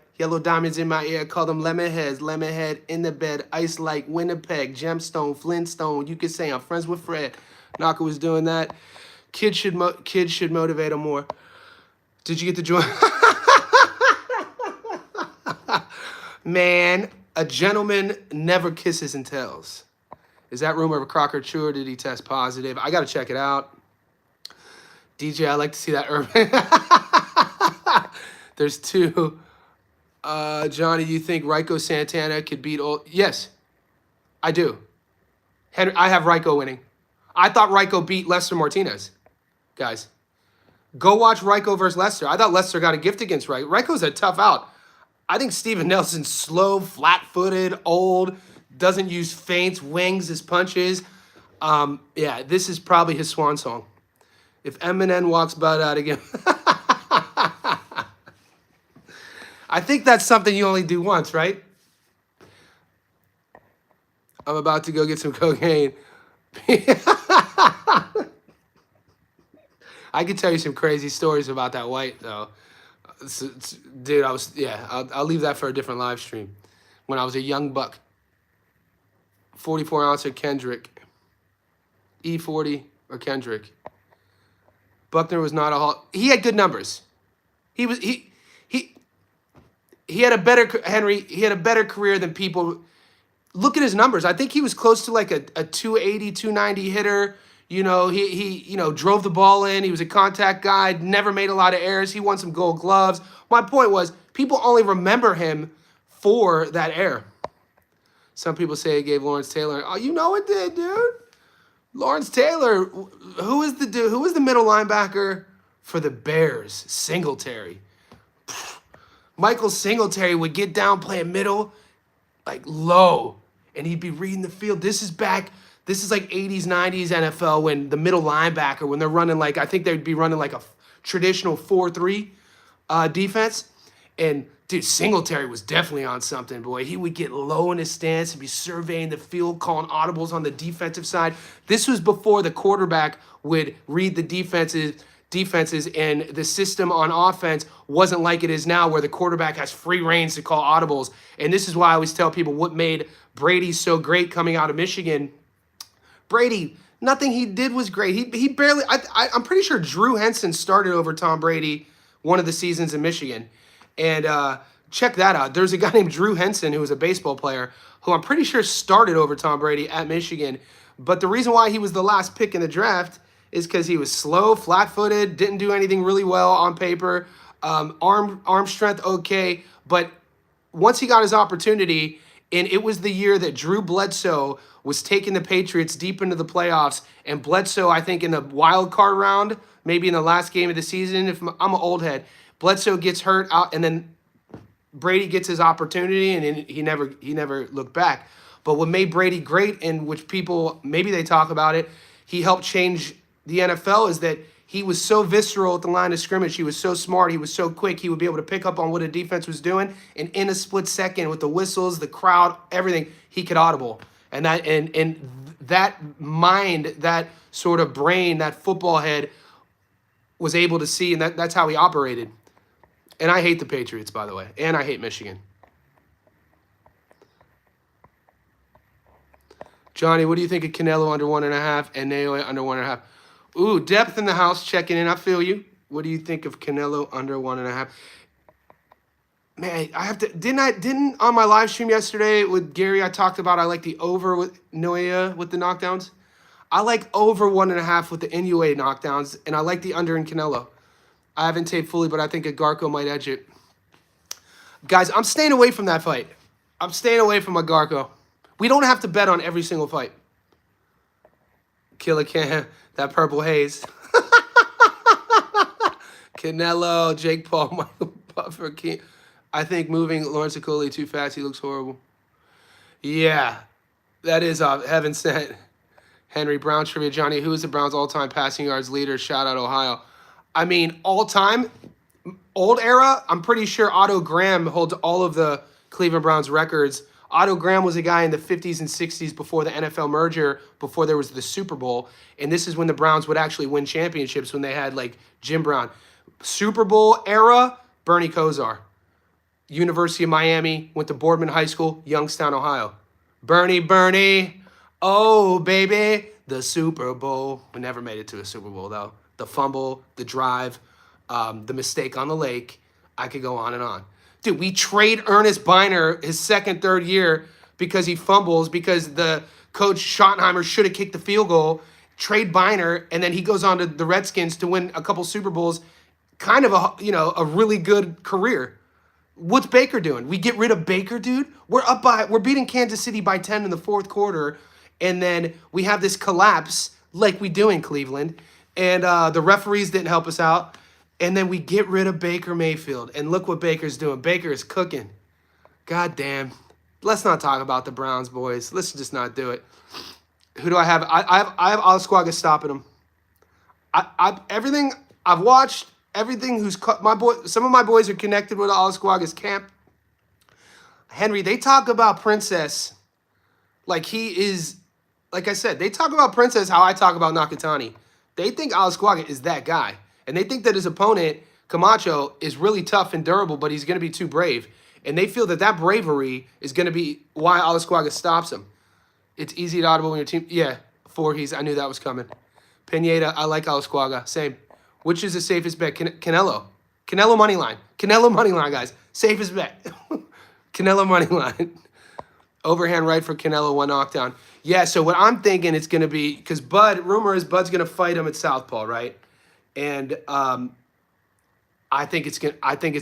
ear. I call them lemon heads. Lemon head in the bed. Ice like Winnipeg. Gemstone. Flintstone. You could say I'm friends with Fred. Knocker was doing that. Kids should motivate him more. Did you get to join? Man, a gentleman never kisses and tells. Is that rumor of Crocker true or did he test positive? I got to check it out. DJ, I like to see that urban. There's two. Johnny, do you think Raiko Santana could beat old? Yes, I do. Henry, I have Raiko winning. I thought Raiko beat Lester Martinez. Guys, go watch Raiko versus Lester. I thought Lester got a gift against Raiko. Raiko's a tough out. I think Steven Nelson's slow, flat-footed, old, doesn't use feints, wings his punches. Yeah, this is probably his swan song. If Eminem walks Bud out again. I think that's something you only do once, right? I'm about to go get some cocaine. I could tell you some crazy stories about that white, though. Dude, I'll leave that for a different live stream. When I was a young buck. 44 ounce or Kendrick. E40 or Kendrick. Buckner was not a Hall. He had good numbers. He had a better Henry. He had a better career than people. Look at his numbers. I think he was close to like a 280, 290 hitter. You know, he drove the ball in. He was a contact guy. Never made a lot of errors. He won some Gold Gloves. My point was, people only remember him for that error. Some people say he gave Lawrence Taylor. Oh, you know it did, dude. Lawrence Taylor. Who is the dude? Who was the middle linebacker for the Bears? Singletary. Michael Singletary would get down playing middle, like low, and he'd be reading the field. This is like 80s, 90s NFL when the middle linebacker, when they're running like, I think they'd be running like a traditional 4-3 defense. And dude, Singletary was definitely on something, boy. He would get low in his stance and be surveying the field, calling audibles on the defensive side. This was before the quarterback would read the defenses, and the system on offense wasn't like it is now, where the quarterback has free reins to call audibles. And this is why I always tell people what made Brady so great coming out of Michigan. Brady, nothing he did was great. He barely. I'm pretty sure Drew Henson started over Tom Brady one of the seasons in Michigan. And check that out. There's a guy named Drew Henson who was a baseball player who I'm pretty sure started over Tom Brady at Michigan. But the reason why he was the last pick in the draft is because he was slow, flat-footed, didn't do anything really well on paper, arm strength okay. But once he got his opportunity, and it was the year that Drew Bledsoe was taking the Patriots deep into the playoffs, and Bledsoe, I think in the wild card round, maybe in the last game of the season, if I'm an old head, Bledsoe gets hurt out, and then Brady gets his opportunity, and he never looked back. But what made Brady great, and which people, maybe they talk about it, he helped change the NFL, is that he was so visceral at the line of scrimmage. He was so smart. He was so quick. He would be able to pick up on what a defense was doing, and in a split second, with the whistles, the crowd, everything, he could audible. And that mind, that sort of brain, that football head was able to see, and that's how he operated. And I hate the Patriots, by the way, and I hate Michigan. Johnny, what do you think of Canelo under 1.5 and Naoya under 1.5? Ooh, depth in the house checking in. I feel you. What do you think of Canelo under 1.5? Man, I have to. Didn't on my live stream yesterday with Gary, I talked about I like the over with Naoya with the knockdowns. I like over 1.5 with the Inoue knockdowns, and I like the under in Canelo. I haven't taped fully, but I think Agarco might edge it. Guys, I'm staying away from that fight. I'm staying away from Agarco. We don't have to bet on every single fight. Killer Cam, that purple haze. Canelo, Jake Paul, Michael Buffer, King. I think moving Lawrence Okoli too fast, he looks horrible. Yeah, that is heaven sent. Henry Brown trivia. Johnny, who is the Browns' all-time passing yards leader? Shout out Ohio. I mean, all-time, old era, I'm pretty sure Otto Graham holds all of the Cleveland Browns records. Otto Graham was a guy in the 50s and 60s before the NFL merger, before there was the Super Bowl. And this is when the Browns would actually win championships, when they had, like, Jim Brown. Super Bowl era, Bernie Kosar. University of Miami, went to Boardman High School, Youngstown, Ohio. Bernie, oh, baby, the Super Bowl. We never made it to a Super Bowl, though. The fumble, the drive, the mistake on the lake. I could go on and on. Dude, we trade Ernest Biner his second, third year because he fumbles, because the coach Schottenheimer should have kicked the field goal. Trade Biner, and then he goes on to the Redskins to win a couple Super Bowls. Kind of a really good career. What's Baker doing? We get rid of Baker, dude? We're beating Kansas City by 10 in the fourth quarter, and then we have this collapse like we do in Cleveland, and the referees didn't help us out, and then we get rid of Baker Mayfield, and look what Baker's doing. Baker is cooking. God damn. Let's not talk about the Browns, boys. Let's just not do it. Who do I have? I have Alasquaga stopping him. Everything I've watched, everything who's my boy. Some of my boys are connected with Alasquaga's camp. Henry, they talk about Princess like he is. Like I said, they talk about Princess how I talk about Nakatani. They think Alasquaga is that guy, and they think that his opponent Camacho is really tough and durable, but he's going to be too brave. And they feel that bravery is going to be why Alasquaga stops him. It's easy to audible when your team. Yeah, Voorhees. I knew that was coming. Pineda. I like Alasquaga. Same. Which is the safest bet? Canelo. Canelo money line. Canelo money line, guys. Safest bet. Canelo money line. Overhand right for Canelo, 1 knockdown. Yeah. So what I'm thinking it's gonna be, because rumor is Bud's gonna fight him at southpaw, right? And I think it's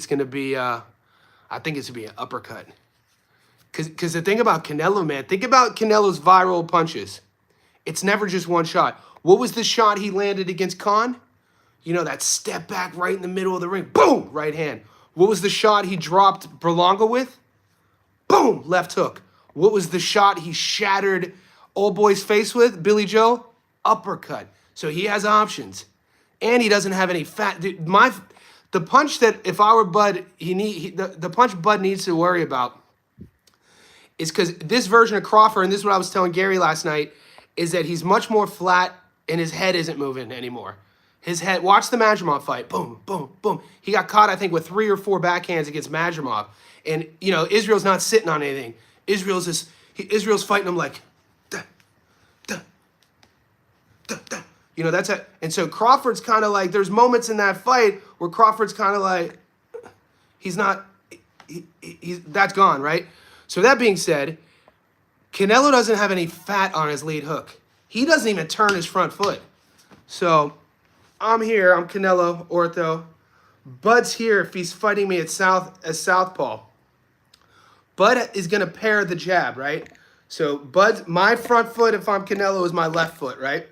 gonna be an uppercut. Because the thing about Canelo, man, think about Canelo's viral punches. It's never just one shot. What was the shot he landed against Khan? You know, that step back right in the middle of the ring. Boom! Right hand. What was the shot he dropped Berlanga with? Boom! Left hook. What was the shot he shattered old boy's face with, Billy Joe? Uppercut. So he has options. And he doesn't have any fat. Dude, the punch that, if I were Bud, the punch Bud needs to worry about is because this version of Crawford, and this is what I was telling Gary last night, is that he's much more flat and his head isn't moving anymore. His head, watch the Madrimov fight. Boom, boom, boom. He got caught, I think, with 3 or 4 backhands against Madrimov. And, you know, Israel's not sitting on anything. Israel's fighting him like, duh, duh, duh, duh. You know, that's it. And so Crawford's kind of like, there's moments in that fight where Crawford's kind of like, he's that's gone, right? So that being said, Canelo doesn't have any fat on his lead hook. He doesn't even turn his front foot. So I'm here. I'm Canelo, ortho. Bud's here if he's fighting me at southpaw. Bud is going to pair the jab, right? So my front foot, if I'm Canelo, is my left foot, right?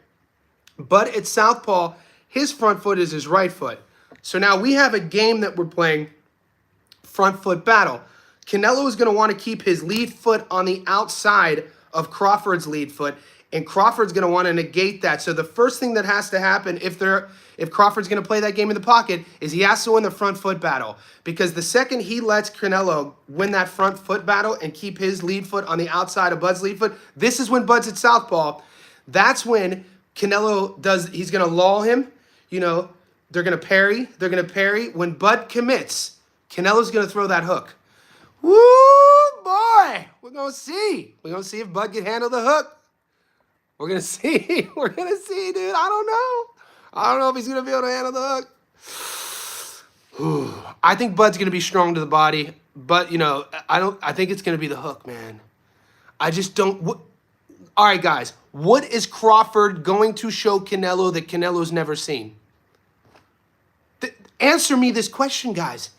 Bud at southpaw, his front foot is his right foot. So now we have a game that we're playing, front foot battle. Canelo is going to want to keep his lead foot on the outside of Crawford's lead foot, and Crawford's going to want to negate that. So the first thing that has to happen if Crawford's going to play that game in the pocket is he has to win the front foot battle, because the second he lets Canelo win that front foot battle and keep his lead foot on the outside of Bud's lead foot, this is when Bud's at southpaw. That's when Canelo he's going to lull him. You know, they're going to parry. They're going to parry. When Bud commits, Canelo's going to throw that hook. Woo, boy. We're going to see. We're going to see if Bud can handle the hook. We're going to see. We're going to see, dude. I don't know if he's going to be able to handle the hook. I think Bud's going to be strong to the body. But, you know, I think it's going to be the hook, man. I just don't. All right, guys. What is Crawford going to show Canelo that Canelo's never seen? Answer me this question, guys.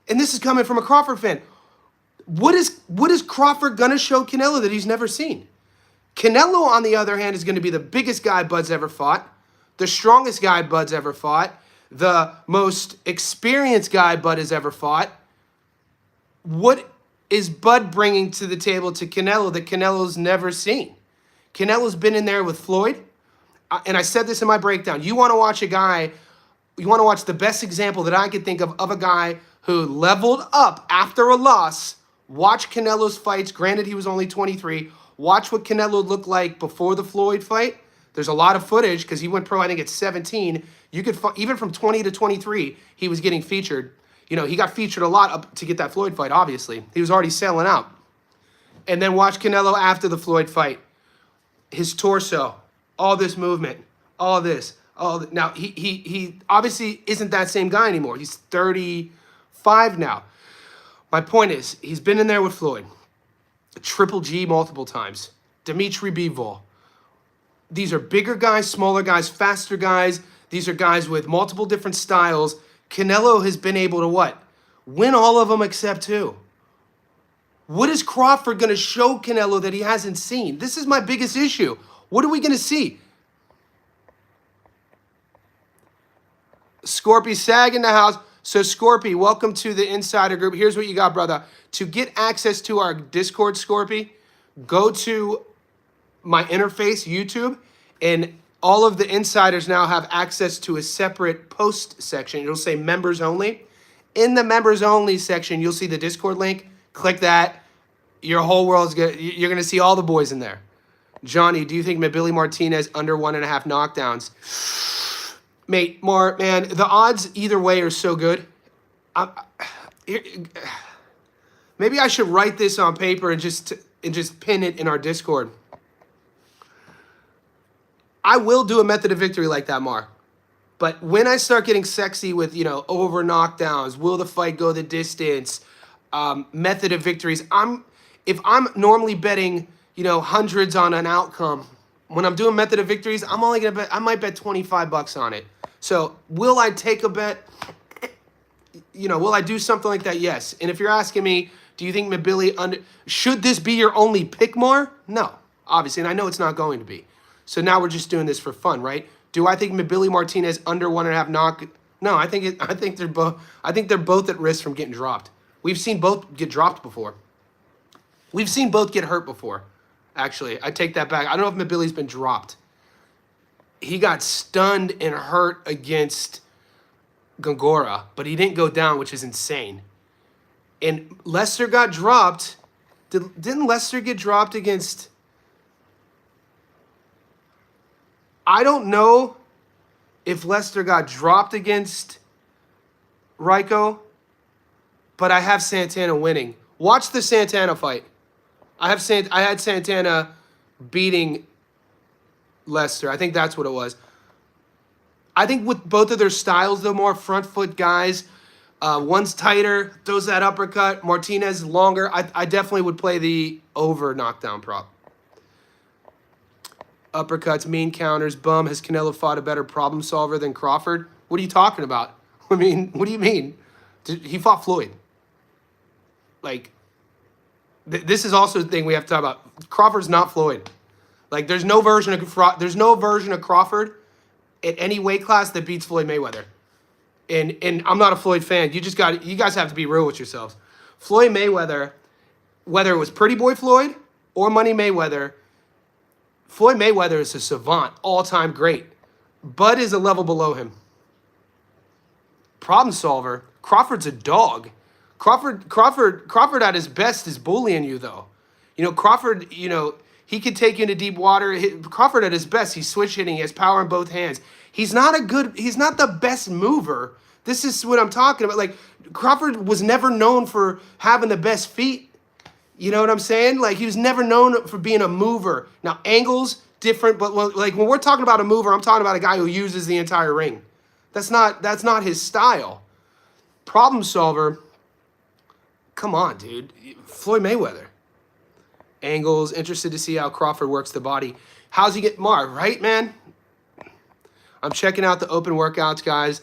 And this is coming from a Crawford fan. What is Crawford going to show Canelo that he's never seen? Canelo, on the other hand, is going to be the biggest guy Bud's ever fought, the strongest guy Bud's ever fought, the most experienced guy Bud has ever fought. What is Bud bringing to the table to Canelo that Canelo's never seen? Canelo's been in there with Floyd, and I said this in my breakdown. You want to watch the best example that I could think of a guy who leveled up after a loss. Watch Canelo's fights. Granted, he was only 23. Watch what Canelo looked like before the Floyd fight. There's a lot of footage because he went pro, I think, at 17. You could, even from 20 to 23, he was getting featured. You know, he got featured a lot up to get that Floyd fight, obviously. He was already selling out. And then watch Canelo after the Floyd fight. His torso, all this movement, all this. Now, he obviously isn't that same guy anymore. He's 35 now. My point is, he's been in there with Floyd. Triple G multiple times. Dimitri Bivol. These are bigger guys, smaller guys, faster guys. These are guys with multiple different styles. Canelo has been able to what? Win all of them except 2. What is Crawford going to show Canelo that he hasn't seen? This is my biggest issue. What are we going to see? Scorpy Sag in the house. So, Scorpy, welcome to the Insider Group. Here's what you got, brother. To get access to our Discord, Scorpy, go to my interface, YouTube, and all of the insiders now have access to a separate post section. It'll say members only. In the members only section, you'll see the Discord link. Click that. Your whole world's good. You're going to see all the boys in there. Johnny, do you think Billy Martinez under 1.5 knockdowns? Mate, man, the odds either way are so good. Maybe I should write this on paper and just pin it in our Discord. I will do a method of victory like that, Mar. But when I start getting sexy with, over knockdowns, will the fight go the distance, method of victories, if I'm normally betting, hundreds on an outcome, when I'm doing method of victories, I'm only going to bet, I might bet $25 on it. So will I take a bet? Will I do something like that? Yes. And if you're asking me, do you think Mabili should this be your only pick, Mar? No, obviously. And I know it's not going to be. So now we're just doing this for fun, right? Do I think Mabili Martinez under 1.5 knock? No, I think they're both at risk from getting dropped. We've seen both get dropped before. We've seen both get hurt before. Actually, I take that back. I don't know if Mabili's been dropped. He got stunned and hurt against Gongora, but he didn't go down, which is insane. And Lester got dropped. Didn't Lester get dropped against... I don't know if Lester got dropped against Ryko, but I have Santana winning. Watch the Santana fight. I had Santana beating Lester. I think that's what it was. I think with both of their styles, though, more front foot guys, one's tighter, throws that uppercut. Martinez longer. I definitely would play the over knockdown prop. Uppercuts, mean counters, bum. Has Canelo fought a better problem solver than Crawford? What are you talking about? I mean, what do you mean? He fought Floyd. Like, this is also the thing we have to talk about. Crawford's not Floyd. Like, there's no version of Crawford at any weight class that beats Floyd Mayweather. And I'm not a Floyd fan. You guys have to be real with yourselves. Floyd Mayweather, whether it was Pretty Boy Floyd or Money Mayweather, Floyd Mayweather is a savant, all-time great. Bud is a level below him. Problem solver. Crawford's a dog. Crawford at his best is bullying you, though. Crawford, he could take you into deep water. Crawford at his best, he's switch hitting. He has power in both hands. He's not the best mover. This is what I'm talking about. Like, Crawford was never known for having the best feet. You know what I'm saying? Like, he was never known for being a mover. Now, angles, different, but like when we're talking about a mover, I'm talking about a guy who uses the entire ring. That's not his style. Problem solver, come on, dude. Floyd Mayweather. Angles, interested to see how Crawford works the body. How's he get marked, right, man? I'm checking out the open workouts, guys.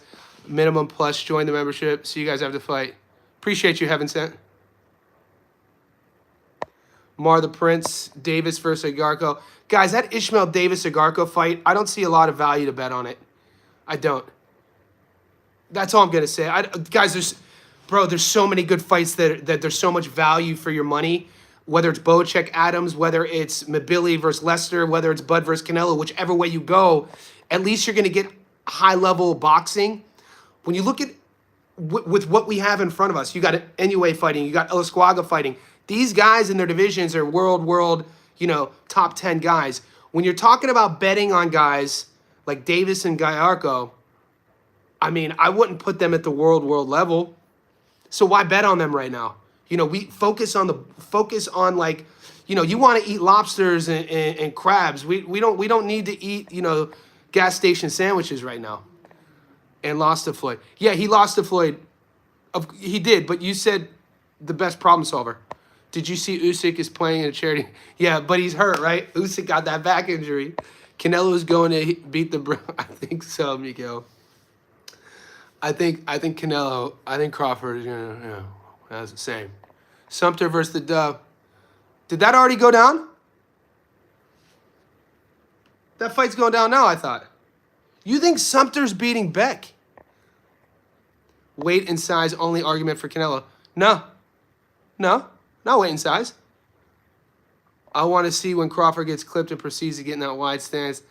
Minimum plus, join the membership. See you guys have to fight. Appreciate you, Heaven Sent. Mar the Prince, Davis versus Agarco. Guys, that Ishmael Davis-Agarco fight, I don't see a lot of value to bet on it. I don't. That's all I'm going to say. Guys, there's so many good fights that there's so much value for your money. Whether it's Bochek Adams, whether it's Mabili versus Lester, whether it's Bud versus Canelo, whichever way you go, at least you're going to get high-level boxing. When you look at with what we have in front of us, you got Inoue fighting, you got Elisquaga fighting. These guys in their divisions are world, top 10 guys. When you're talking about betting on guys like Davis and Gallardo, I mean, I wouldn't put them at the world level. So why bet on them right now? We focus on like, you want to eat lobsters and crabs. We don't need to eat, gas station sandwiches right now. And lost to Floyd. Yeah, he lost to Floyd. He did, but you said the best problem solver. Did you see Usyk is playing in a charity? Yeah, but he's hurt, right? Usyk got that back injury. Canelo is going to beat the... I think so, Miguel. I think Canelo... I think Crawford is going to... that's the same. Sumter versus the Dove. Did that already go down? That fight's going down now, I thought. You think Sumter's beating Beck? Weight and size only argument for Canelo. No. Not weight and size. I want to see when Crawford gets clipped and proceeds to get in that wide stance.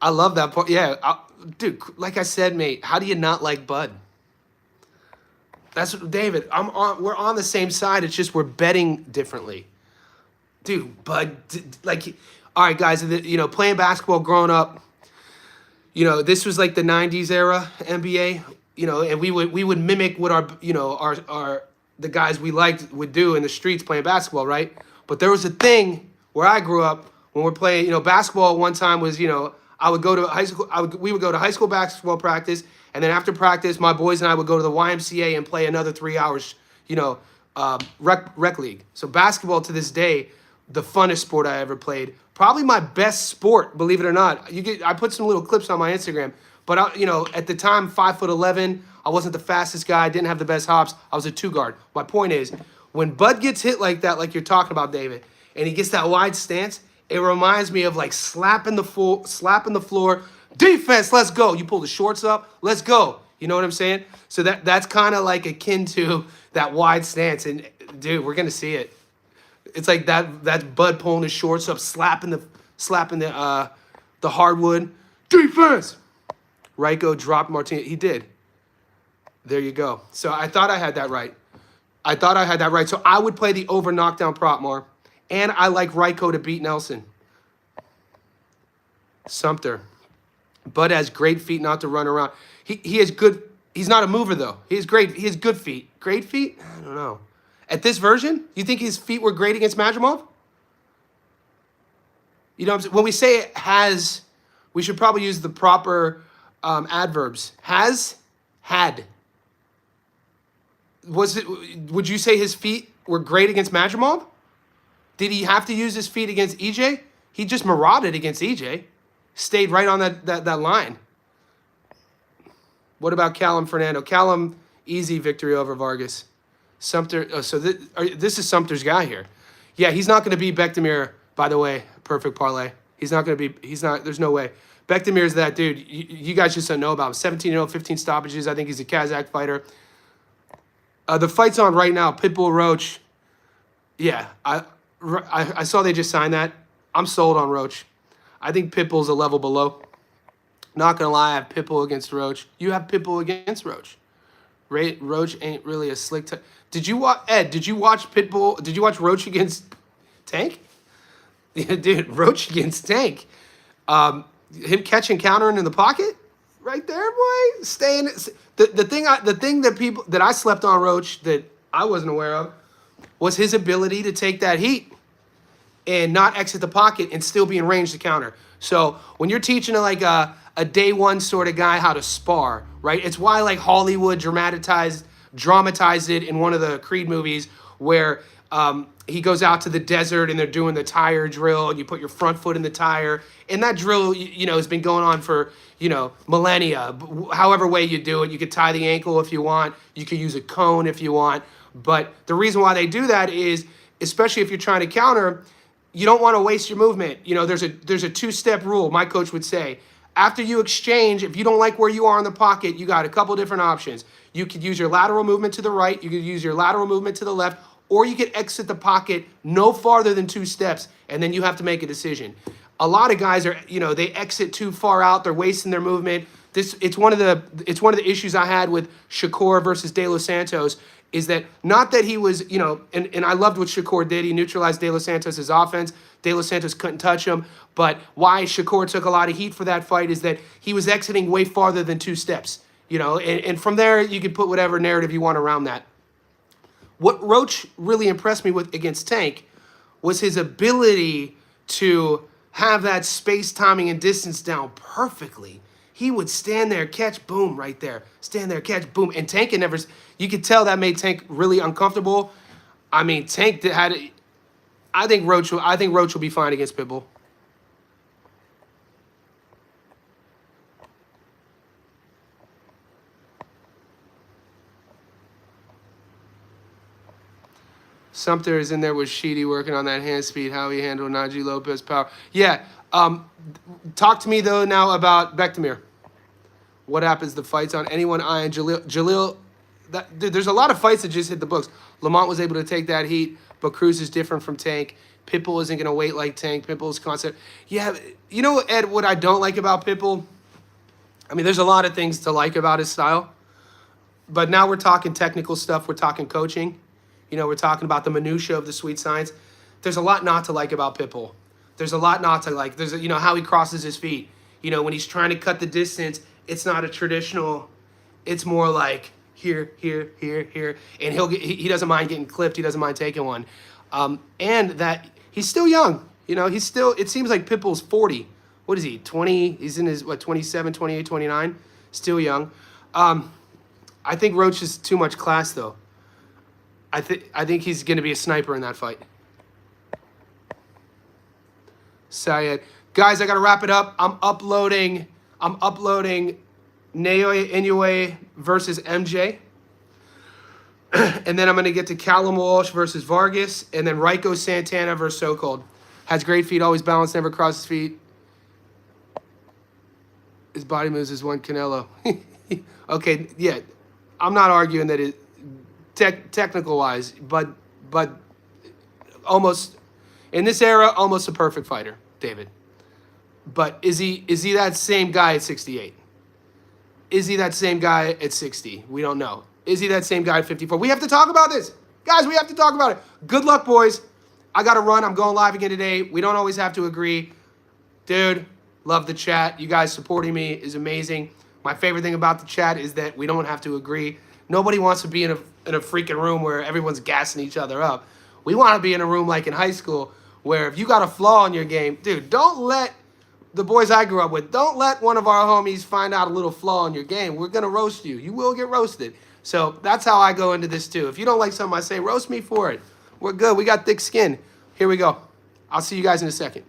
I love that part. Yeah, dude, like I said, mate, how do you not like Bud? That's David. We're on the same side. It's just we're betting differently. Dude, Bud, like, all right, guys, playing basketball growing up, this was like the 90s era NBA, and we would mimic what our the guys we liked would do in the streets playing basketball, right? But there was a thing where I grew up when we're playing, basketball one time was, I would go to high school. We would go to high school basketball practice, and then after practice, my boys and I would go to the YMCA and play another 3 hours. Rec league. So basketball to this day, the funnest sport I ever played. Probably my best sport, believe it or not. I put some little clips on my Instagram, but at the time, 5'11", I wasn't the fastest guy. Didn't have the best hops. I was a 2-guard. My point is, when Bud gets hit like that, like you're talking about, David, and he gets that wide stance, it reminds me of like slapping the floor. Defense, let's go. You pull the shorts up, let's go. You know what I'm saying? So that's kind of like akin to that wide stance. And dude, we're gonna see it. It's like that Bud pulling his shorts up, slapping the hardwood. Defense. Ryko dropped Martinez. He did. There you go. So I thought I had that right. So I would play the over knockdown prop more. And I like Ryko to beat Nelson. Sumter. Bud has great feet not to run around. He has good. He's not a mover though. He has good feet. Great feet? I don't know. At this version, you think his feet were great against Majimov? You know what I'm saying? When we say it has, we should probably use the proper adverbs. Has, had. Would you say his feet were great against Majimov? Did he have to use his feet against EJ? He just marauded against EJ. Stayed right on that line. What about Callum Fernando? Callum, easy victory over Vargas. Sumter, this is Sumter's guy here. Yeah, he's not going to beat Bektemir, by the way, perfect parlay. There's no way. Bektemir's that dude. You guys just don't know about him. 17-0, 15 stoppages. I think he's a Kazakh fighter. The fight's on right now. Pitbull Roach. Yeah, I saw they just signed that. I'm sold on Roach. I think Pitbull's a level below. Not going to lie, I have Pitbull against Roach. You have Pitbull against Roach. Roach ain't really a slick... Did you watch Pitbull? Did you watch Roach against Tank? Yeah, dude, Roach against Tank. Him catching, countering in the pocket? Right there, boy. Staying... The thing that I slept on Roach that I wasn't aware of was his ability to take that heat and not exit the pocket and still be in range to counter. So when you're teaching like a day one sort of guy how to spar, right? It's why like Hollywood dramatized it in one of the Creed movies where he goes out to the desert and they're doing the tire drill and you put your front foot in the tire. And that drill, has been going on for, millennia. However way you do it, you could tie the ankle if you want. You could use a cone if you want. But the reason why they do that is, especially if you're trying to counter, you don't want to waste your movement. There's a two-step rule, my coach would say. After you exchange, if you don't like where you are in the pocket, you got a couple different options. You could use your lateral movement to the right, you could use your lateral movement to the left, or you could exit the pocket no farther than 2 steps, and then you have to make a decision. A lot of guys are, they exit too far out, they're wasting their movement. It's one of the issues I had with Shakur versus De Los Santos, is that not that he was, and I loved what Shakur did. He neutralized De Los Santos' offense. De Los Santos couldn't touch him. But why Shakur took a lot of heat for that fight is that he was exiting way farther than 2 steps, and from there you could put whatever narrative you want around that. What Roach really impressed me with against Tank was his ability to have that space, timing, and distance down perfectly. He would stand there, catch, boom, right there. Stand there, catch, boom. And Tank had never... You could tell that made Tank really uncomfortable. I mean, Tank had... I think Roach will be fine against Pitbull. Sumter is in there with Sheedy working on that hand speed, how he handled Najee Lopez power. Yeah, talk to me, though, now about Bektemir. What happens? The fights on anyone eyeing Jalil. Dude, there's a lot of fights that just hit the books. Lamont was able to take that heat, but Cruz is different from Tank. Pitbull isn't going to wait like Tank. Pitbull's concept. Yeah, Ed, what I don't like about Pitbull? I mean, there's a lot of things to like about his style. But now we're talking technical stuff. We're talking coaching. We're talking about the minutia of the sweet science. There's a lot not to like about Pitbull. There's a lot not to like. There's, how he crosses his feet. When he's trying to cut the distance, it's not a traditional, it's more like here, here, here, here. And he doesn't mind getting clipped. He doesn't mind taking one. And that he's still young. It seems like Pitbull's 40 What is he, 20? He's in his, 27, 28, 29? Still young. I think Roach is too much class, though. I think he's going to be a sniper in that fight. Sayed. Guys, I got to wrap it up. I'm uploading Naoya Inoue versus MJ. And then I'm going to get to Callum Walsh versus Vargas. And then Raiko Santana versus So-Called. Has great feet, always balanced, never crosses feet. His body moves as one Canelo. Okay, yeah. I'm not arguing that it technical-wise, but almost, in this era, almost a perfect fighter, David. But is he that same guy at 68? Is he that same guy at 60? We don't know. Is he that same guy at 54? We have to talk about this. Guys, we have to talk about it. Good luck, boys. I got to run. I'm going live again today. We don't always have to agree. Dude, love the chat. You guys supporting me is amazing. My favorite thing about the chat is that we don't have to agree. Nobody wants to be in a freaking room where everyone's gassing each other up. We want to be in a room like in high school where if you got a flaw in your game, dude, don't let the boys I grew up with, don't let one of our homies find out a little flaw in your game. We're going to roast you. You will get roasted. So that's how I go into this too. If you don't like something I say, roast me for it. We're good. We got thick skin. Here we go. I'll see you guys in a second.